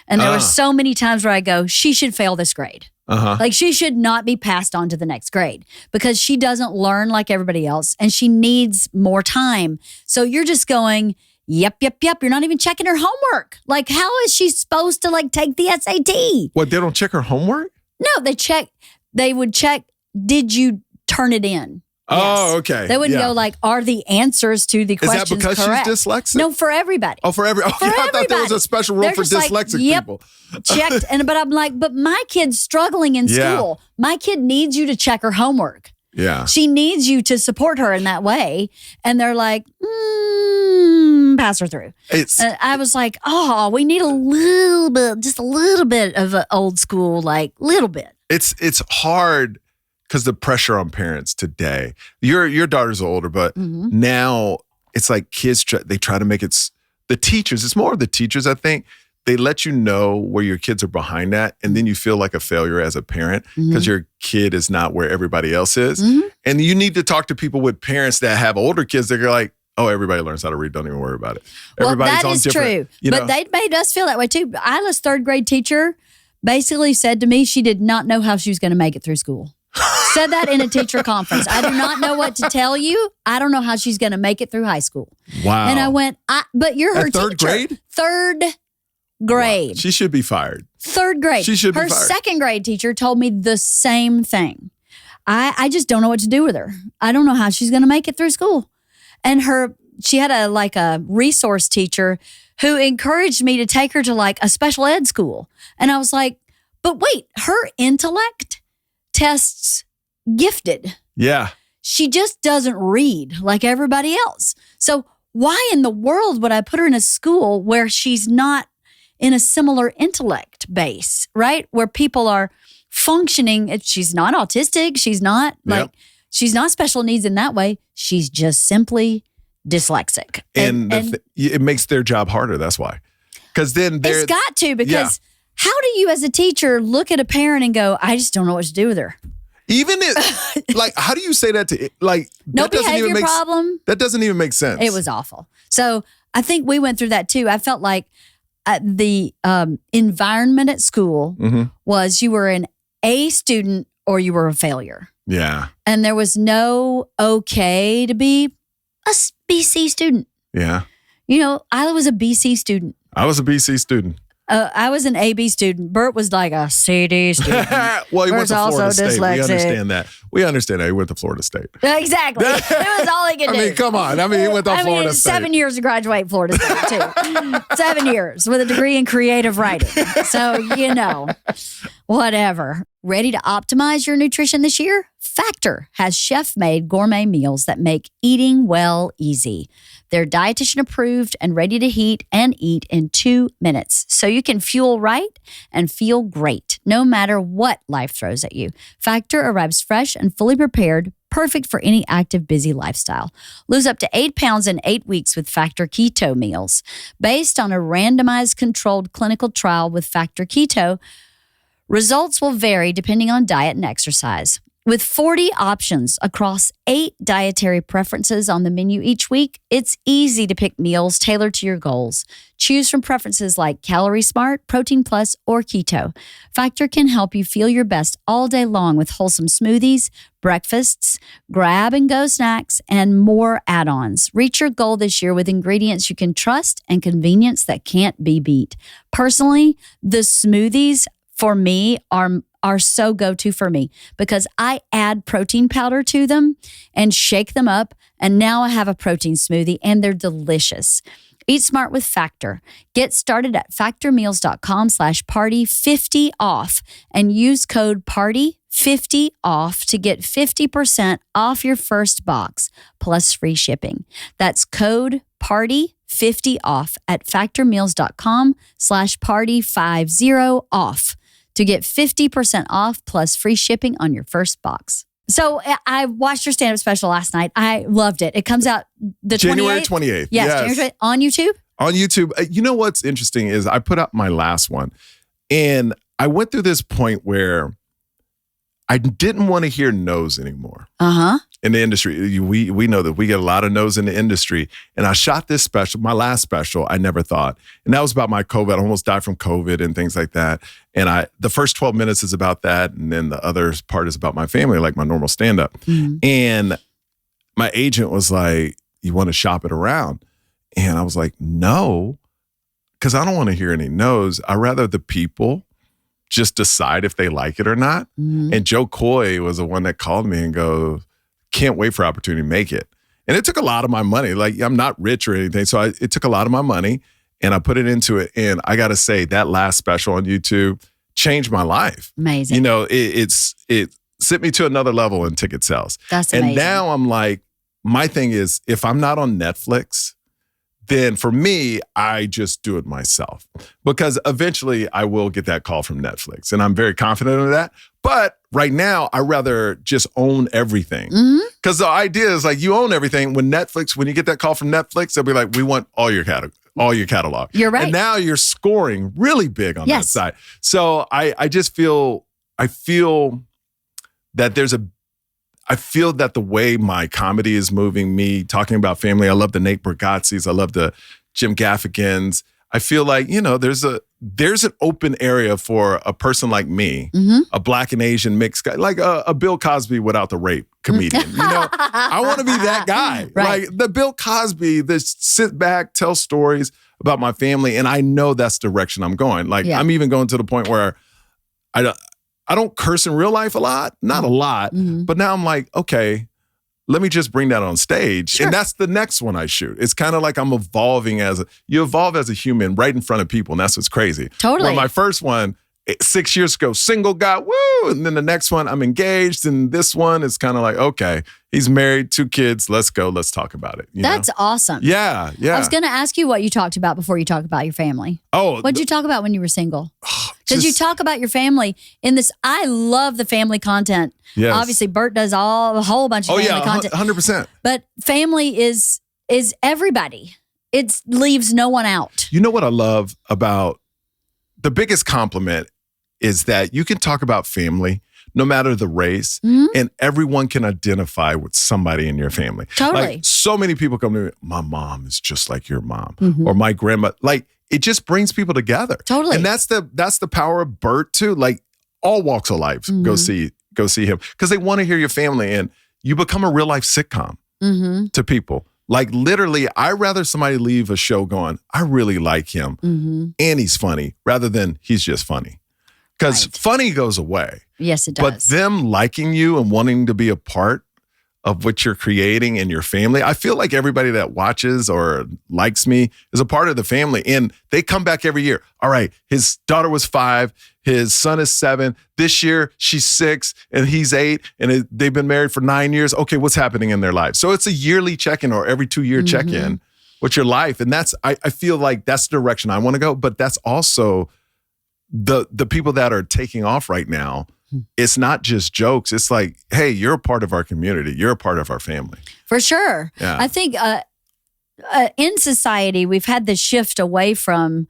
And there were so many times where I go, she should fail this grade. Like she should not be passed on to the next grade because she doesn't learn like everybody else and she needs more time. So you're just going, yep. You're not even checking her homework. Like how is she supposed to like take the SAT? What, they don't check her homework? No, they would check, did you turn it in? Oh, yes. Okay. They wouldn't go like, are the answers to the questions correct? Is that because she's dyslexic? No, for everybody. Oh, for everybody. For I thought there was a special rule for dyslexic people. Checked. But I'm like, but my kid's struggling in school. My kid needs you to check her homework. Yeah. She needs you to support her in that way. And they're like, pass her through. I was like, oh, we need a little bit, just a little bit of an old school, like little bit. It's hard because the pressure on parents today. Your daughters are older, but now it's like kids, they try to make it, the teachers, it's more of the teachers, I think. They let you know where your kids are behind at, and then you feel like a failure as a parent because your kid is not where everybody else is. And you need to talk to people with parents that have older kids that are like, oh, everybody learns how to read. Don't even worry about it. Everybody's that is true. But they made us feel that way too. Isla's third grade teacher basically said to me she did not know how she was going to make it through school. Said that in a teacher conference. I do not know what to tell you. I don't know how she's going to make it through high school. Wow. And I went, but you're her third teacher. Grade? Third grade. Wow. She should be fired. Third grade. She should be fired. Her second grade teacher told me the same thing. I just don't know what to do with her. I don't know how she's going to make it through school. And she had a resource teacher who encouraged me to take her to like a special ed school. And I was like, but wait, her intellect tests gifted. Yeah. She just doesn't read like everybody else. So why in the world would I put her in a school where she's not in a similar intellect base, right? Where people are functioning. She's not autistic. She's not she's not special needs in that way. She's just simply dyslexic. And it makes their job harder. That's why. Because then it's got to, because how do you as a teacher look at a parent and go, I just don't know what to do with her? Even if, like, how do you say that to, like, no behavior problem? That doesn't even make sense. It was awful. So I think we went through that too. I felt like the environment at school was you were an A student or you were a failure. Yeah. And there was no okay to be a BC student. Yeah. You know, Isla was a BC student. I was a BC student. I was an AB student. Bert was like a CD student. Well, he Bert's went to Florida State. Dyslexic. We understand that. We understand that. He went to Florida State. Exactly. It was all he could do. I mean, come on. I mean, he went to Florida State. 7 years to graduate Florida State, too. 7 years with a degree in creative writing. So, whatever. Ready to optimize your nutrition this year? Factor has chef-made gourmet meals that make eating well easy. They're dietitian approved and ready to heat and eat in 2 minutes. So you can fuel right and feel great no matter what life throws at you. Factor arrives fresh and fully prepared, perfect for any active, busy lifestyle. Lose up to 8 pounds in 8 weeks with Factor Keto meals. Based on a randomized controlled clinical trial with Factor Keto, results will vary depending on diet and exercise. With 40 options across 8 dietary preferences on the menu each week, it's easy to pick meals tailored to your goals. Choose from preferences like Calorie Smart, Protein Plus, or Keto. Factor can help you feel your best all day long with wholesome smoothies, breakfasts, grab-and-go snacks, and more add-ons. Reach your goal this year with ingredients you can trust and convenience that can't be beat. Personally, the smoothies for me are so go-to for me because I add protein powder to them and shake them up, and now I have a protein smoothie, and they're delicious. Eat smart with Factor. Get started at factormeals.com/party50 off and use code PARTY50 off to get 50% off your first box plus free shipping. That's code PARTY50 off at factormeals.com/party50 off to get 50% off plus free shipping on your first box. So I watched your stand-up special last night. I loved it. It comes out the January 28th. Yes. January 28th. On YouTube? On YouTube. You know what's interesting is I put up my last one, and I went through this point where I didn't want to hear no's anymore. Uh-huh. in the industry. We know that we get a lot of no's in the industry. And I shot this special, my last special, I never thought. And that was about my COVID. I almost died from COVID and things like that. And the first 12 minutes is about that. And then the other part is about my family, like my normal stand-up. Mm-hmm. And my agent was like, you want to shop it around? And I was like, no, because I don't want to hear any no's. I'd rather the people just decide if they like it or not. Mm-hmm. And Joe Coy was the one that called me and go, can't wait for opportunity to make it. And it took a lot of my money. Like, I'm not rich or anything. So it took a lot of my money and I put it into it. And I got to say, that last special on YouTube changed my life. Amazing. You know, it sent me to another level in ticket sales. That's amazing. And now I'm like, my thing is, if I'm not on Netflix, then for me, I just do it myself, because eventually I will get that call from Netflix, and I'm very confident of that. But right now, I rather just own everything, because the idea is like, you own everything. When you get that call from Netflix, they'll be like, we want all your catalog. You're right. And now you're scoring really big on that side. So I feel that the way my comedy is moving, me talking about family, I love the Nate Bargatze's, I love the Jim Gaffigan's. I feel like, you know, there's an open area for a person like me, a Black and Asian mixed guy, like a Bill Cosby without the rape comedian. You know, I want to be that guy. Right. Like the Bill Cosby, this sit back, tell stories about my family. And I know that's the direction I'm going. Like, I'm even going to the point where I don't curse in real life a lot, not a lot, but now I'm like, okay, let me just bring that on stage. Sure. And that's the next one I shoot. It's kind of like I'm evolving you evolve as a human right in front of people. And that's what's crazy. Totally. Well, my first one, 6 years ago, single guy, woo. And then the next one, I'm engaged. And this one is kind of like, okay, he's married, 2 kids. Let's go. Let's talk about it. That's awesome. Yeah. I was going to ask you what you talked about before you talked about your family. Oh. What'd you talk about when you were single? Because you talk about your family in this. I love the family content. Yes. Obviously, Bert does a whole bunch of family content. 100%. But family is everybody. It leaves no one out. You know what I love about the biggest compliment is that you can talk about family no matter the race, and everyone can identify with somebody in your family. Totally. Like, so many people come to me, my mom is just like your mom, or my grandma. Like, it just brings people together. Totally. And that's the power of Bert too. Like, all walks of life, go see him, because they want to hear your family, and you become a real life sitcom to people. Like, literally, I'd rather somebody leave a show going, I really like him, and he's funny, rather than he's just funny. Because funny goes away. Yes, it does. But them liking you and wanting to be a part of what you're creating in your family, I feel like everybody that watches or likes me is a part of the family. And they come back every year. All right, his daughter was 5. His son is 7. This year, she's 6 and he's 8. And they've been married for 9 years. Okay, what's happening in their life? So it's a yearly check-in or every 2-year check-in. What's your life? And I feel like that's the direction I want to go. But that's also the people that are taking off right now. It's not just jokes. It's like, hey, you're a part of our community. You're a part of our family. For sure. Yeah. I think in society, we've had this shift away from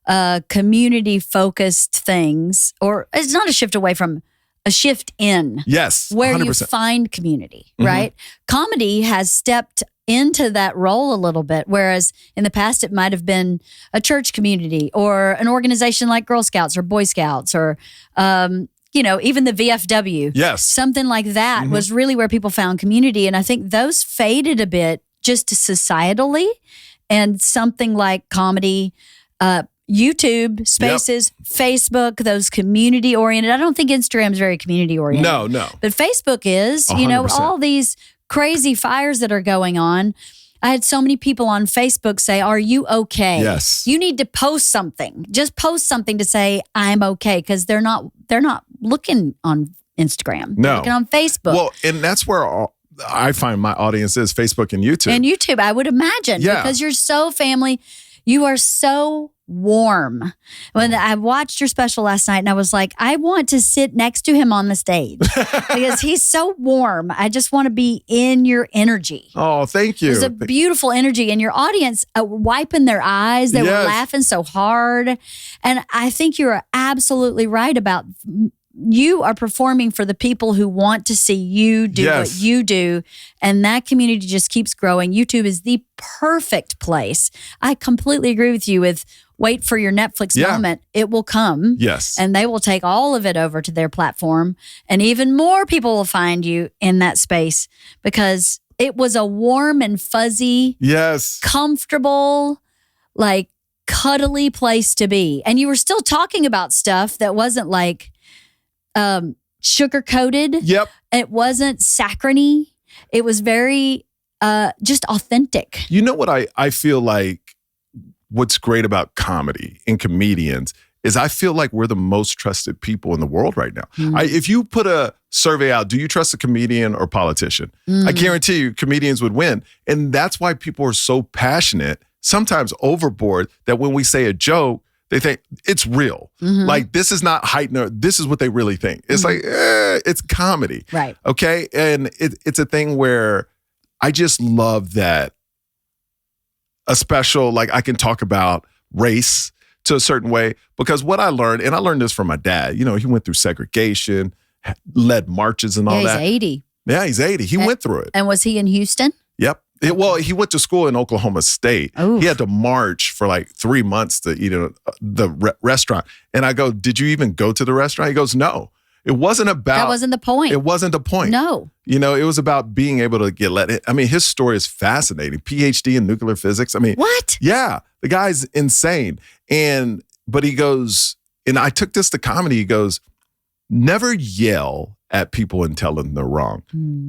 community-focused things, or it's not a shift away from a shift in. Yes, 100%. Where you find community, right? Comedy has stepped into that role a little bit, whereas in the past it might have been a church community or an organization like Girl Scouts or Boy Scouts or even the VFW. Yes. Something like that was really where people found community. And I think those faded a bit just societally, and something like comedy, YouTube Spaces, Facebook, those community oriented. I don't think Instagram's very community oriented. No. But Facebook is, 100%. All these crazy fires that are going on. I had so many people on Facebook say, "Are you okay?" Yes. You need to post something. Just post something to say, "I'm okay," because they're not looking on Instagram. No. They're looking on Facebook. Well, and that's where I find my audience is, Facebook and YouTube. And YouTube, I would imagine, because you're so family. You are so warm. When I watched your special last night, and I was like, I want to sit next to him on the stage because he's so warm. I just want to be in your energy. Oh, thank you. There's a beautiful energy, and your audience wiping their eyes. They were laughing so hard. And I think you're absolutely right about you are performing for the people who want to see you do what you do. And that community just keeps growing. YouTube is the perfect place. I completely agree with you with wait for your Netflix moment. It will come. Yes. And they will take all of it over to their platform. And even more people will find you in that space because it was a warm and fuzzy, comfortable, like cuddly place to be. And you were still talking about stuff that wasn't like sugar-coated. Yep. It wasn't saccharine. It was very just authentic. You know what I feel like what's great about comedy and comedians is I feel like we're the most trusted people in the world right now. If you put a survey out, do you trust a comedian or politician? I guarantee you comedians would win. And that's why people are so passionate, sometimes overboard, that when we say a joke, they think it's real. Like, this is not heightened. This is what they really think. It's like, it's comedy. Right. Okay? And it's a thing where I just love that a special, like I can talk about race to a certain way, because what I learned, and I learned this from my dad, you know, he went through segregation, led marches and all that. He's 80. Yeah, he's 80. He went through it. And was he in Houston? Yep. Well, he went to school in Oklahoma State. Oof. He had to march for like 3 months to eat at the restaurant. And I go, did you even go to the restaurant? He goes, no. It wasn't about... That wasn't the point. It wasn't the point. No. You know, it was about being able to get let in. I mean, his story is fascinating. PhD in nuclear physics. I mean... What? Yeah. The guy's insane. But he goes, and I took this to comedy, he goes, never yell at people and tell them they're wrong.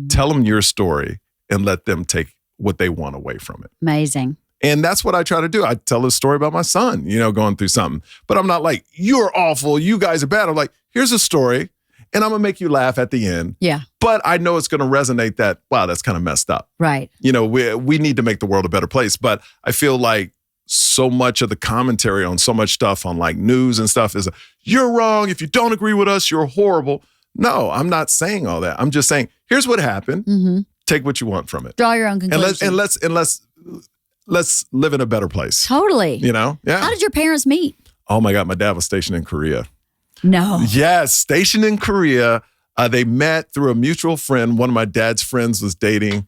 Tell them your story and let them take what they want away from it. Amazing. And that's what I try to do. I tell a story about my son, you know, going through something. But I'm not like, you're awful, you guys are bad. I'm like, here's a story, and I'm going to make you laugh at the end. Yeah. But I know it's going to resonate that, wow, that's kind of messed up. Right. You know, we need to make the world a better place. But I feel like so much of the commentary on so much stuff on like news and stuff is, you're wrong. If you don't agree with us, you're horrible. No, I'm not saying all that. I'm just saying, here's what happened. Take what you want from it. Draw your own conclusions. And let's live in a better place. Totally. You know? Yeah. How did your parents meet? Oh my God, my dad was stationed in Korea. No. Yes, stationed in Korea. They met through a mutual friend. One of my dad's friends was dating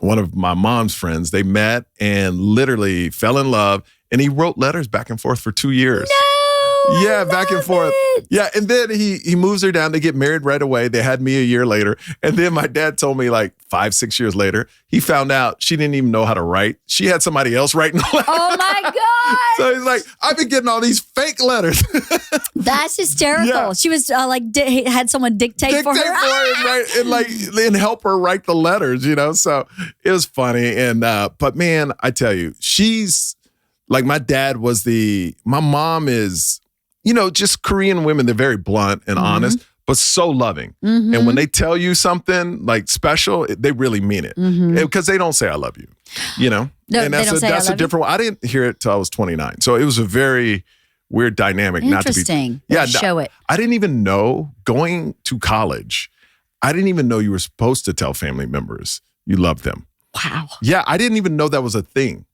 one of my mom's friends. They met and literally fell in love. And he wrote letters back and forth for 2 years. No. Yeah, back and forth. Yeah, and then he moves her down. They get married right away. They had me a year later. And then my dad told me like 5-6 years later, he found out she didn't even know how to write. She had somebody else writing the letter. Oh my God. So he's like, I've been getting all these fake letters. That's hysterical. Yeah. She was had someone dictate for her. And help her write the letters, you know? So it was funny. And, but man, I tell you, she's like, my mom is, you know, just Korean women, they're very blunt and honest, but so loving. And when they tell you something like special, they really mean it. Because they don't say, I love you, you know? No, and that's a different one. I didn't hear it till I was 29. So it was a very weird dynamic. Interesting. Not to be. Show it. I didn't even know, going to college, I didn't even know you were supposed to tell family members you love them. Wow. Yeah, I didn't even know that was a thing.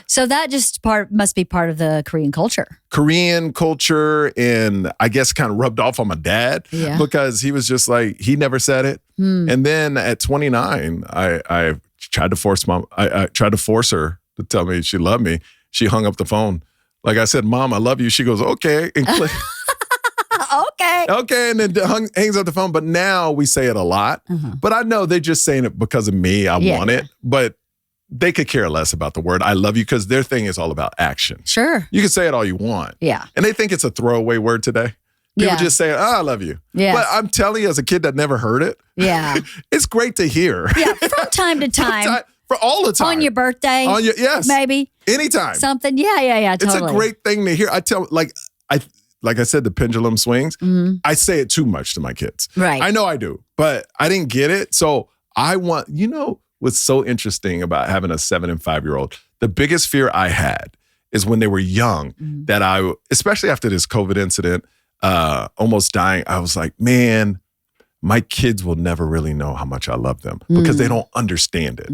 So that just must be part of the Korean culture. Korean culture, and I guess kind of rubbed off on my dad because he was just like, he never said it. And then at 29, I tried to force I tried to force her to tell me she loved me. She hung up the phone. Like I said, Mom, I love you. She goes, okay. And okay. And then hangs up the phone. But now we say it a lot. But I know they're just saying it because of me. I want it. But they could care less about the word I love you because their thing is all about action. Sure. You can say it all you want. Yeah. And they think it's a throwaway word today. People just say, I love you. Yeah. But I'm telling you, as a kid that never heard it, it's great to hear. Yeah, from time to time. For all the time. On your birthday. Yes. Maybe. Anytime. Something. Yeah, totally. It's a great thing to hear. I tell, like I said, the pendulum swings. I say it too much to my kids. Right. I know I do, but I didn't get it. So I want, you know, what's so interesting about having a 7 and 5-year-old, the biggest fear I had is when they were young, that especially after this COVID incident, almost dying, I was like, man, my kids will never really know how much I love them because they don't understand it.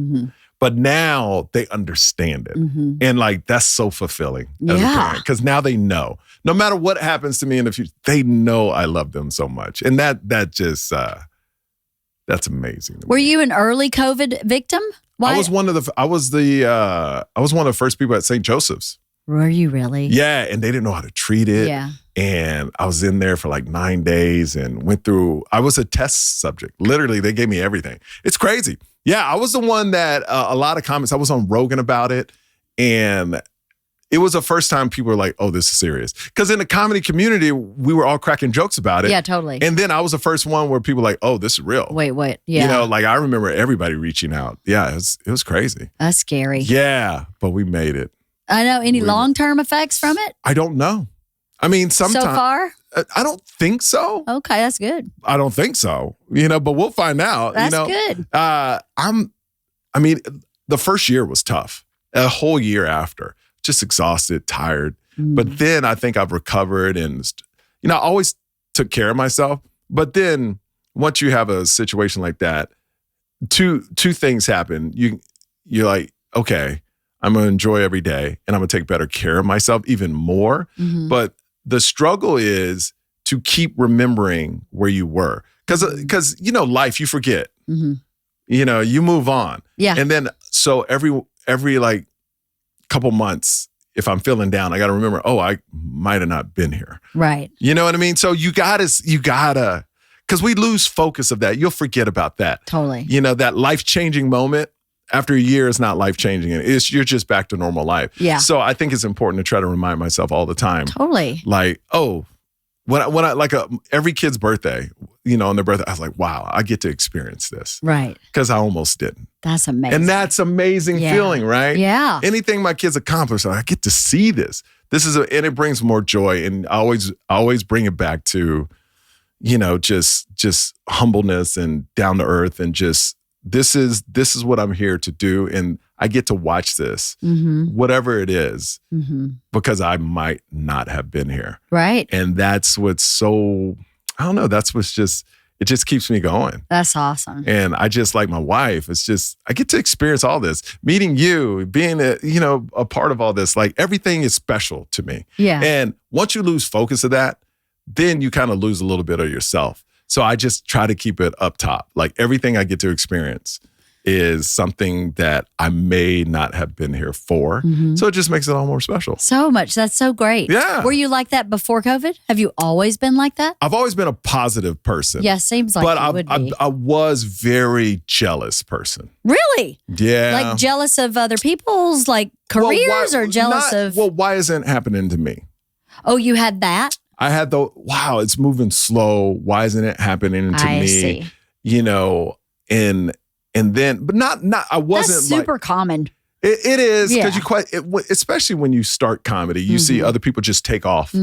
But now they understand it. And like, that's so fulfilling as a parent because now they know. no matter what happens to me in the future, they know I love them so much. And that just, that's amazing. Were you an early COVID victim? Why? I was one of the first people at St. Joseph's. Were you really? Yeah, and they didn't know how to treat it. Yeah. And I was in there for like 9 days and I was a test subject. Literally, they gave me everything. It's crazy. Yeah, I was the one that a lot of comments, I was on Rogan about it. And it was the first time people were like, oh, this is serious. Because in the comedy community, we were all cracking jokes about it. Yeah, totally. And then I was the first one where people were like, oh, this is real. Wait. Yeah. You know, like I remember everybody reaching out. Yeah, it was crazy. That's scary. Yeah, but we made it. I know. Any long-term effects from it? I don't know. I mean, sometimes. So far? I don't think so. Okay, that's good. I don't think so. You know, but we'll find out. That's good. I mean, the first year was tough. A whole year after, just exhausted, tired. But then I think I've recovered and, you know, I always took care of myself. But then once you have a situation like that, two things happen. You're like, okay, I'm going to enjoy every day and I'm going to take better care of myself even more. But the struggle is to keep remembering where you were. Because you know, life, you forget. You know, you move on. Yeah. And then, so every like couple months, if I'm feeling down, I got to remember, oh, I might have not been here. Right. You know what I mean? So you gotta, because we lose focus of that. You'll forget about that. Totally. You know, that life-changing moment after a year is not life-changing. You're just back to normal life. Yeah. So I think it's important to try to remind myself all the time. Totally. Like, oh, when I like every kid's birthday, you know, on their birthday, I was like, wow, I get to experience this. Right. Because I almost didn't. That's amazing. And that's amazing feeling, right? Yeah. Anything my kids accomplish, I get to see this. And it brings more joy. And I always bring it back to, you know, just humbleness and down to earth and just, this is what I'm here to do. And I get to watch this, whatever it is, because I might not have been here. Right. And that's what's so, I don't know, that's what's just, it just keeps me going. That's awesome. And I just, like my wife, it's just, I get to experience all this. Meeting you, being a part of all this, like everything is special to me. Yeah. And once you lose focus of that, then you kind of lose a little bit of yourself. So I just try to keep it up top. Like everything I get to experience is something that I may not have been here for. So it just makes it all more special. So much. That's so great. Yeah. Were you like that before COVID? Have you always been like that? I've always been a positive person. Yeah, seems like you would be. I was very jealous person. Really? Yeah. Like jealous of other people's like careers or jealous of... Well, why isn't it happening to me? Oh, you had that? I had wow, it's moving slow. Why isn't it happening to me? See. You know, and then, but not, I wasn't That's super common. It is, because especially when you start comedy, you see other people just take off,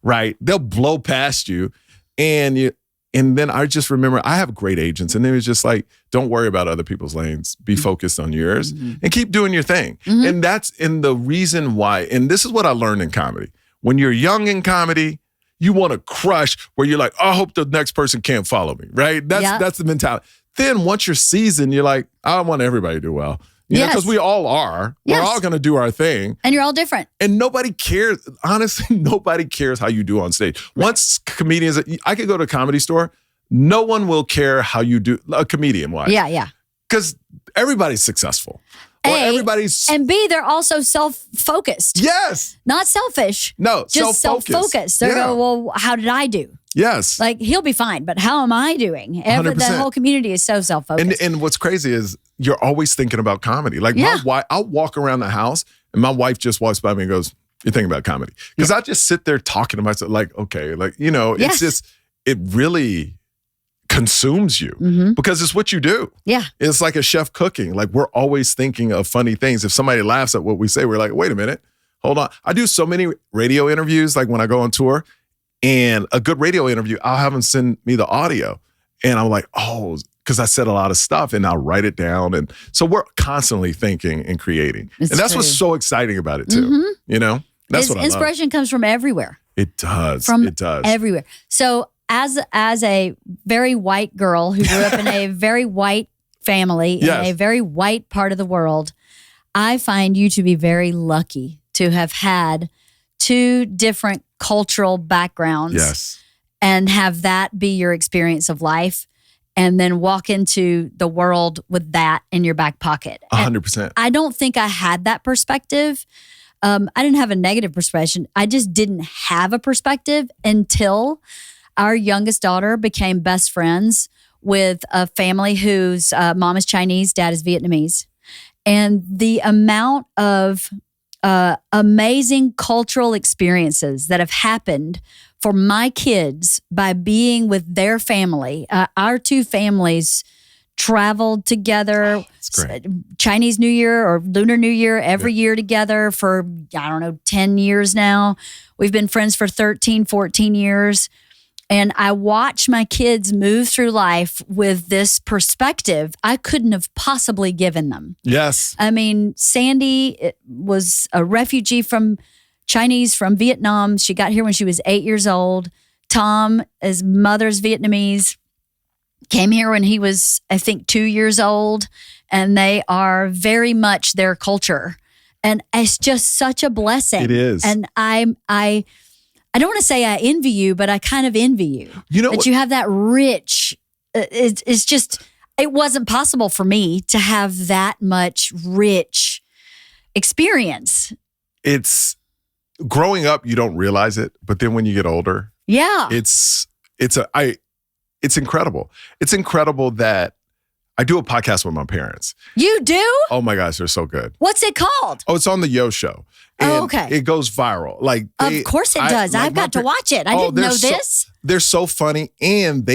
right? They'll blow past you. And then I just remember I have great agents, and they was just like, don't worry about other people's lanes. Be focused on yours and keep doing your thing. And the reason why, and this is what I learned in comedy. When you're young in comedy, you want to crush where you're like, oh, I hope the next person can't follow me, right? That's the mentality. Then once you're seasoned, you're like, I want everybody to do well. You know, because we all are. We're all going to do our thing. And you're all different. And nobody cares. Honestly, nobody cares how you do on stage. Once comedians, I could go to a comedy store. No one will care how you do, a comedian-wise. Yeah. Because everybody's successful. And B, they're also self-focused. Yes. Not selfish. No, just self-focused. They go, well, how did I do? Yes. Like, he'll be fine, but how am I doing? The whole community is so self-focused. And what's crazy is you're always thinking about comedy. Like my wife, I'll walk around the house and my wife just walks by me and goes, you're thinking about comedy. Because I just sit there talking to myself like, okay, like, you know, it's just, it really consumes you because it's what you do. Yeah. It's like a chef cooking. Like we're always thinking of funny things. If somebody laughs at what we say, we're like, wait a minute, hold on. I do so many radio interviews, like when I go on tour, and a good radio interview, I'll have them send me the audio. And I'm like, oh, because I said a lot of stuff and I'll write it down. And so we're constantly thinking and creating. And that's what's so exciting about it too. You know, that's what I love. Inspiration comes from everywhere. It does. It does. Everywhere. So as a very white girl who grew up in a very white family in a very white part of the world, I find you to be very lucky to have had two different cultural backgrounds. Yes. And have that be your experience of life, and then walk into the world with that in your back pocket. 100%. I don't think I had that perspective. I didn't have a negative perspective. I just didn't have a perspective until our youngest daughter became best friends with a family whose mom is Chinese, dad is Vietnamese. And the amount of amazing cultural experiences that have happened for my kids by being with their family. Our two families traveled together, Chinese New Year or Lunar New Year every year together for, 10 years now. We've been friends for 13, 14 years. And I watch my kids move through life with this perspective I couldn't have possibly given them. Yes. I mean, Sandy was a refugee from Vietnam. She got here when she was 8 years old. Tom, his mother's Vietnamese, came here when he was, I think, 2 years old. And they are very much their culture. And it's just such a blessing. It is. And I don't want to say I envy you, but I kind of envy you. You know that what? You have that rich. It's just, it wasn't possible for me to have that much rich experience. It's growing up, you don't realize it, but then when you get older, yeah, it's incredible. It's incredible that I do a podcast with my parents. You do? Oh my gosh, they're so good. What's it called? Oh, it's on the Yo Show. And okay. It goes viral. Of course it does. I've got to watch it. I didn't know this. They're so funny, and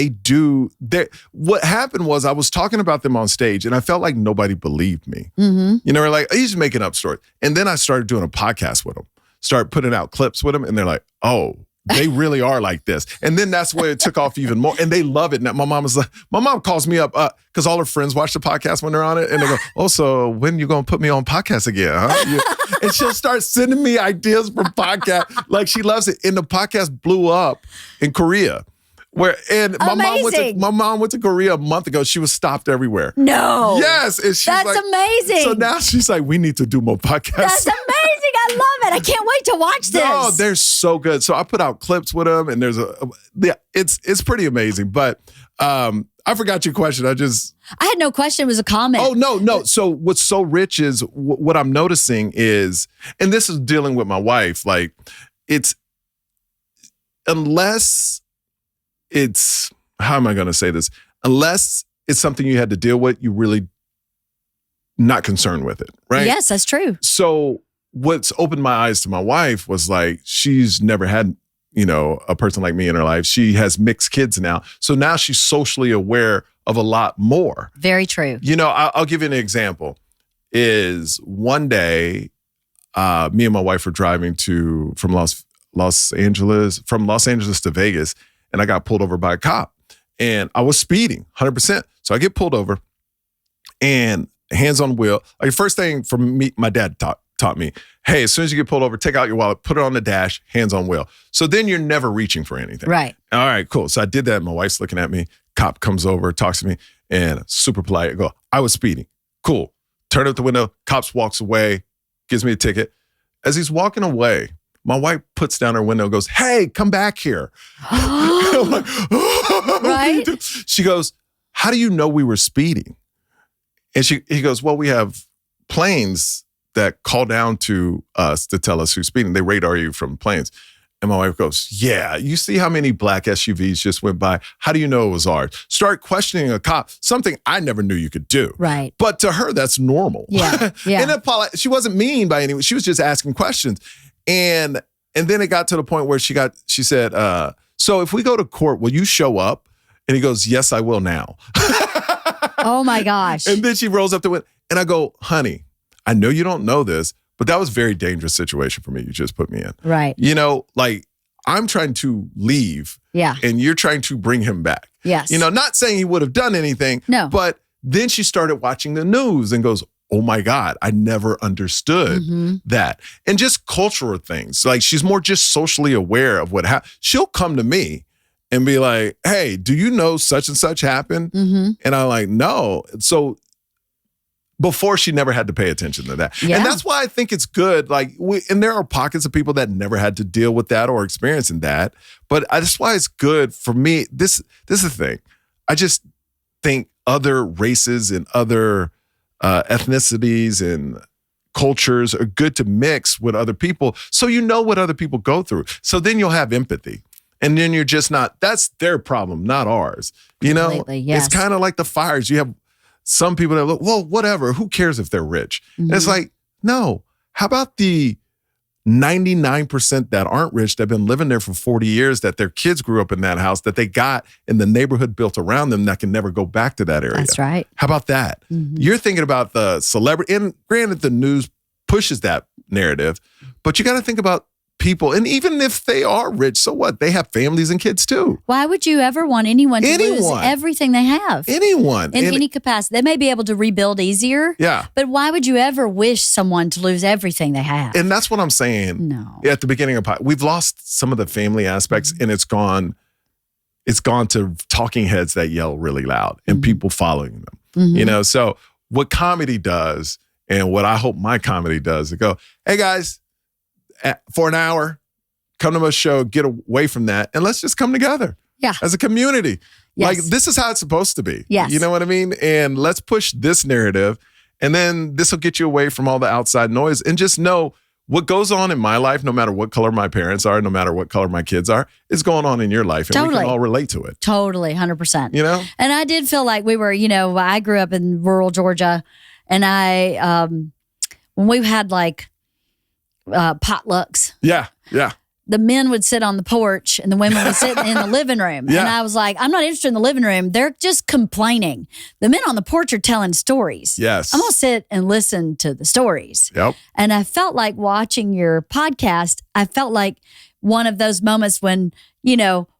what happened was I was talking about them on stage, and I felt like nobody believed me. Mm-hmm. You know, like, he's making up stories. And then I started doing a podcast with them, start putting out clips with them, and they're like, oh, they really are like this. And then that's where it took off even more. And they love it. Now, my mom calls me up because all her friends watch the podcast when they're on it. And they go, oh, so when you going to put me on podcast again? Huh? And she'll start sending me ideas for podcast. Like, she loves it. And the podcast blew up in Korea. My mom went to Korea a month ago. She was stopped everywhere. No. Yes. And she's That's amazing. So now she's like, we need to do more podcasts. That's amazing. I love it. I can't wait to watch this. No, they're so good. So I put out clips with them, and it's pretty amazing. But I forgot your question. I had no question. It was a comment. Oh, no. So what's so rich is what I'm noticing is, and this is dealing with my wife, like, unless it's, how am I going to say this? Unless it's something you had to deal with, you're really not concerned with it, right? Yes, that's true. So what's opened my eyes to my wife was, like, she's never had, a person like me in her life. She has mixed kids now. So now she's socially aware of a lot more. Very true. I'll give you an example. Is one day, me and my wife were driving from Los Angeles to Vegas, and I got pulled over by a cop, and I was speeding 100%. So I get pulled over, and hands on wheel. Like, first thing from me, my dad taught me, hey, as soon as you get pulled over, take out your wallet, put it on the dash, hands on wheel. So then you're never reaching for anything. Right. All right, cool. So I did that. My wife's looking at me. Cop comes over, talks to me, and super polite. I go, I was speeding. Cool. Turn up the window. Cops walks away, gives me a ticket. As he's walking away, my wife puts down her window and goes, hey, come back here. I'm like, right? She goes, how do you know we were speeding? And he goes, well, we have planes that call down to us to tell us who's speeding. They radar you from planes. And my wife goes, yeah, you see how many black SUVs just went by? How do you know it was ours? Start questioning a cop, something I never knew you could do. Right. But to her, that's normal. Yeah. And she wasn't mean by any way. She was just asking questions. And then it got to the point where she said, so if we go to court, will you show up? And he goes, yes, I will now. Oh my gosh. And then she rolls up the window, and I go, honey, I know you don't know this, but that was a very dangerous situation for me. You just put me in. Right. Like, I'm trying to leave. Yeah. And you're trying to bring him back. Yes. Not saying he would have done anything. No. But then she started watching the news and goes, oh my God, I never understood that. And just cultural things. Like, she's more just socially aware of what happened. She'll come to me and be like, hey, do you know such and such happened? Mm-hmm. And I'm like, no. So before she never had to pay attention to that. Yeah. And that's why I think it's good. Like, and there are pockets of people that never had to deal with that or experiencing that. But that's why it's good for me. This is the thing. I just think other races and other ethnicities and cultures are good to mix with other people so you know what other people go through. So then you'll have empathy. And then you're just not, that's their problem, not ours. You know, Completely, yes. It's kind of like the fires. You have some people that look, well, whatever, who cares if they're rich? Mm-hmm. And it's like, no, how about the 99% that aren't rich, that have been living there for 40 years, that their kids grew up in that house, that they got in the neighborhood built around them that can never go back to that area. That's right. How about that? Mm-hmm. You're thinking about the celebrity, and granted, the news pushes that narrative, but you got to think about people. And even if they are rich, so what? They have families and kids too. Why would you ever want anyone to lose everything they have? Anyone. In any capacity. They may be able to rebuild easier. Yeah. But why would you ever wish someone to lose everything they have? And that's what I'm saying. No. At the beginning of we've lost some of the family aspects, and it's gone to talking heads that yell really loud and people following them. Mm-hmm. You know, so what comedy does, and what I hope my comedy does, is go, hey guys, for an hour, come to my show, get away from that, and let's just come together. Yeah. As a community. Yes. Like, this is how it's supposed to be. Yes. You know what I mean? And let's push this narrative, and then this will get you away from all the outside noise, and just know what goes on in my life, no matter what color my parents are, no matter what color my kids are, is going on in your life, and we can all relate to it. Totally, 100%. You know? And I did feel like we were, I grew up in rural Georgia, and when we had like potlucks. Yeah. The men would sit on the porch and the women would sit in the living room. Yeah. And I was like, I'm not interested in the living room. They're just complaining. The men on the porch are telling stories. Yes. I'm going to sit and listen to the stories. Yep. And I felt like watching your podcast, I felt like one of those moments when,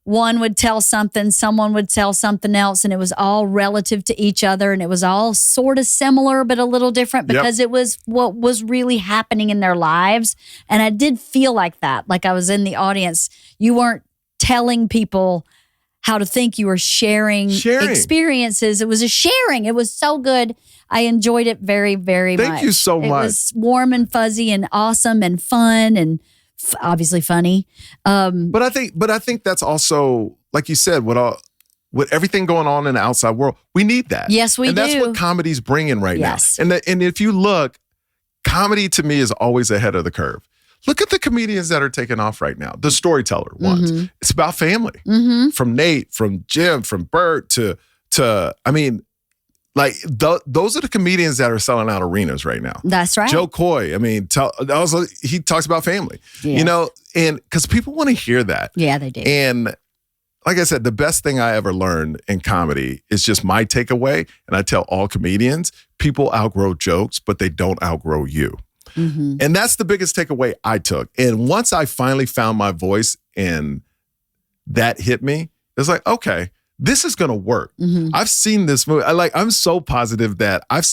one would tell something, someone would tell something else, and it was all relative to each other, and it was all sort of similar but a little different because it was what was really happening in their lives. And I did feel like that, like I was in the audience. You weren't telling people how to think, you were sharing experiences. It was a sharing. It was so good. I enjoyed it very, very much. Thank you so much. It was warm and fuzzy and awesome and fun and obviously funny. But I think that's also, like you said, with everything going on in the outside world, we need that. Yes, we do. And that's what comedy's bringing right Yes. now. And if you look, comedy to me is always ahead of the curve. Look at the comedians that are taking off right now. The storyteller ones. Mm-hmm. It's about family. Mm-hmm. From Nate, from Jim, from Bert to I mean, like those are the comedians that are selling out arenas right now. That's right. Joe Coy, I mean, he talks about family, Yeah. And because people want to hear that. Yeah, they do. And like I said, the best thing I ever learned in comedy is just my takeaway. And I tell all comedians, people outgrow jokes, but they don't outgrow you. Mm-hmm. And that's the biggest takeaway I took. And once I finally found my voice and that hit me, it's like, okay, this is going to work. Mm-hmm. I've seen this movie. I'm so positive that I've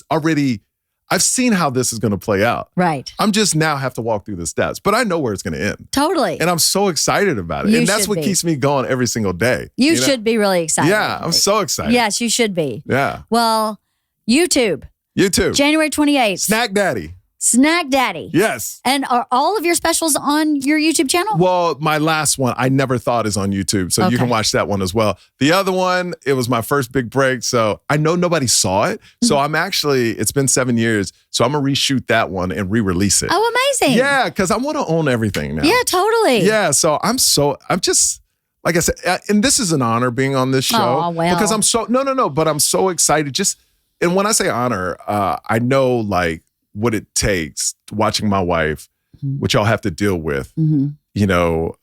seen how this is going to play out. Right. I'm just now have to walk through the steps, but I know where it's going to end. Totally. And I'm so excited about it. You And that's should what be. keeps me going every single day. You should be really excited. Yeah, I'm so excited. Yes, you should be. Yeah. Well, YouTube. January 28th. Snack Daddy. Snack Daddy. Yes. And are all of your specials on your YouTube channel? Well, my last one, I never thought is on YouTube. So you can watch that one as well. The other one, it was my first big break. So I know nobody saw it. So it's been 7 years. So I'm going to reshoot that one and re-release it. Oh, amazing. Yeah, because I want to own everything now. Yeah, totally. Yeah, so I'm just, like I said, and this is an honor being on this show. Oh, well. Because I'm so, but I'm so excited. And when I say honor, I know like what it takes watching my wife, which y'all have to deal with. Mm-hmm. Y'all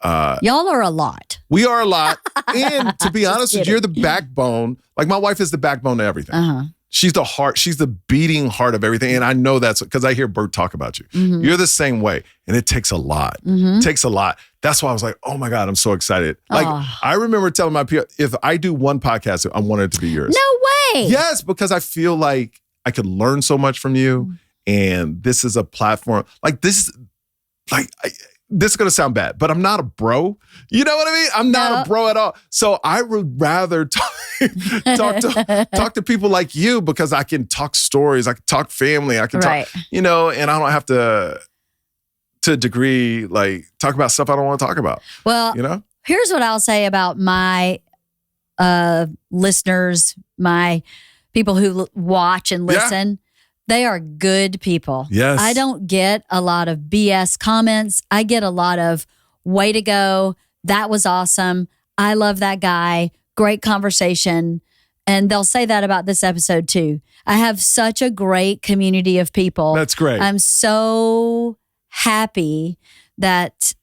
are a lot. We are a lot. And to be honest with you, you're the backbone. Like my wife is the backbone of everything. Uh-huh. She's the heart. She's the beating heart of everything. And I know that's because I hear Bert talk about you. Mm-hmm. You're the same way. And it takes a lot. Mm-hmm. It takes a lot. That's why I was like, oh my God, I'm so excited. Like I remember telling my people, if I do one podcast, I want it to be yours. No way. Yes, because I feel like I could learn so much from you. And this is a platform this is going to sound bad, but I'm not a bro. You know what I mean? I'm not a bro at all. So I would rather talk. talk to people like you because I can talk stories, I can talk family, I can talk, and I don't have to a degree, like talk about stuff I don't want to talk about. Well, here's what I'll say about my listeners, my people who watch and listen. Yeah. They are good people. Yes. I don't get a lot of BS comments. I get a lot of way to go. That was awesome. I love that guy. Great conversation. And they'll say that about this episode too. I have such a great community of people. That's great. I'm so happy that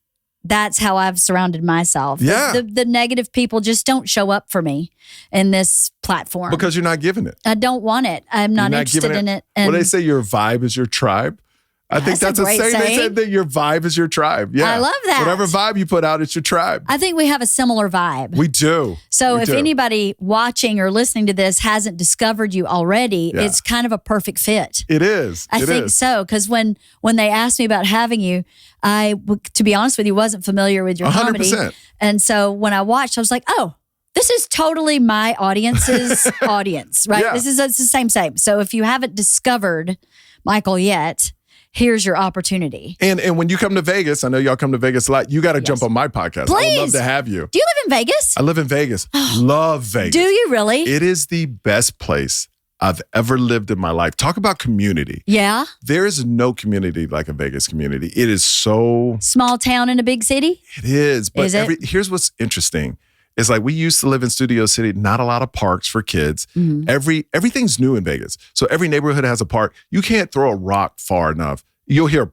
that's how I've surrounded myself. Yeah. The negative people just don't show up for me in this platform. Because you're not giving it. I don't want it. I'm not interested in it. And they say your vibe is your tribe. I think that's a saying. They said that your vibe is your tribe. Yeah. I love that. Whatever vibe you put out, it's your tribe. I think we have a similar vibe. We do. So if anybody watching or listening to this hasn't discovered you already, it's kind of a perfect fit. It is. I think so. Because when they asked me about having you, to be honest with you, wasn't familiar with your 100%. comedy. And so when I watched, I was like, oh, this is totally my audience's audience, right? Yeah. It's the same. So if you haven't discovered Michael yet, here's your opportunity. And when you come to Vegas, I know y'all come to Vegas a lot, you got to jump on my podcast. Please. I would love to have you. Do you live in Vegas? I live in Vegas. Love Vegas. Do you really? It is the best place I've ever lived in my life. Talk about community. Yeah. There is no community like a Vegas community. It is so... Small town in a big city? It is. But is it? Here's what's interesting. It's like we used to live in Studio City, not a lot of parks for kids. Mm-hmm. Everything's new in Vegas. So every neighborhood has a park. You can't throw a rock far enough. You'll hit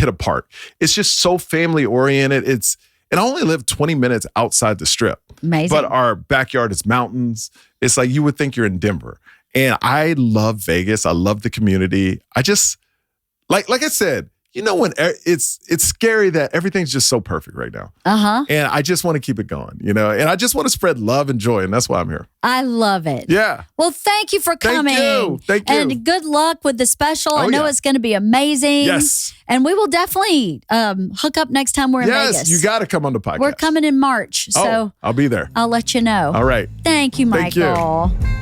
a park. It's just so family oriented. And I only live 20 minutes outside the Strip. Amazing. But our backyard is mountains. It's like you would think you're in Denver. And I love Vegas. I love the community. I just, like I said, when it's scary that everything's just so perfect right now. Uh-huh. And I just want to keep it going, and I just want to spread love and joy. And that's why I'm here. I love it. Yeah. Well, thank you for coming. Thank you. And good luck with the special. I know it's going to be amazing. Yes. And we will definitely hook up next time we're in Vegas. Yes, you got to come on the podcast. We're coming in March. So I'll be there. I'll let you know. All right. Thank you, Michael. Thank you.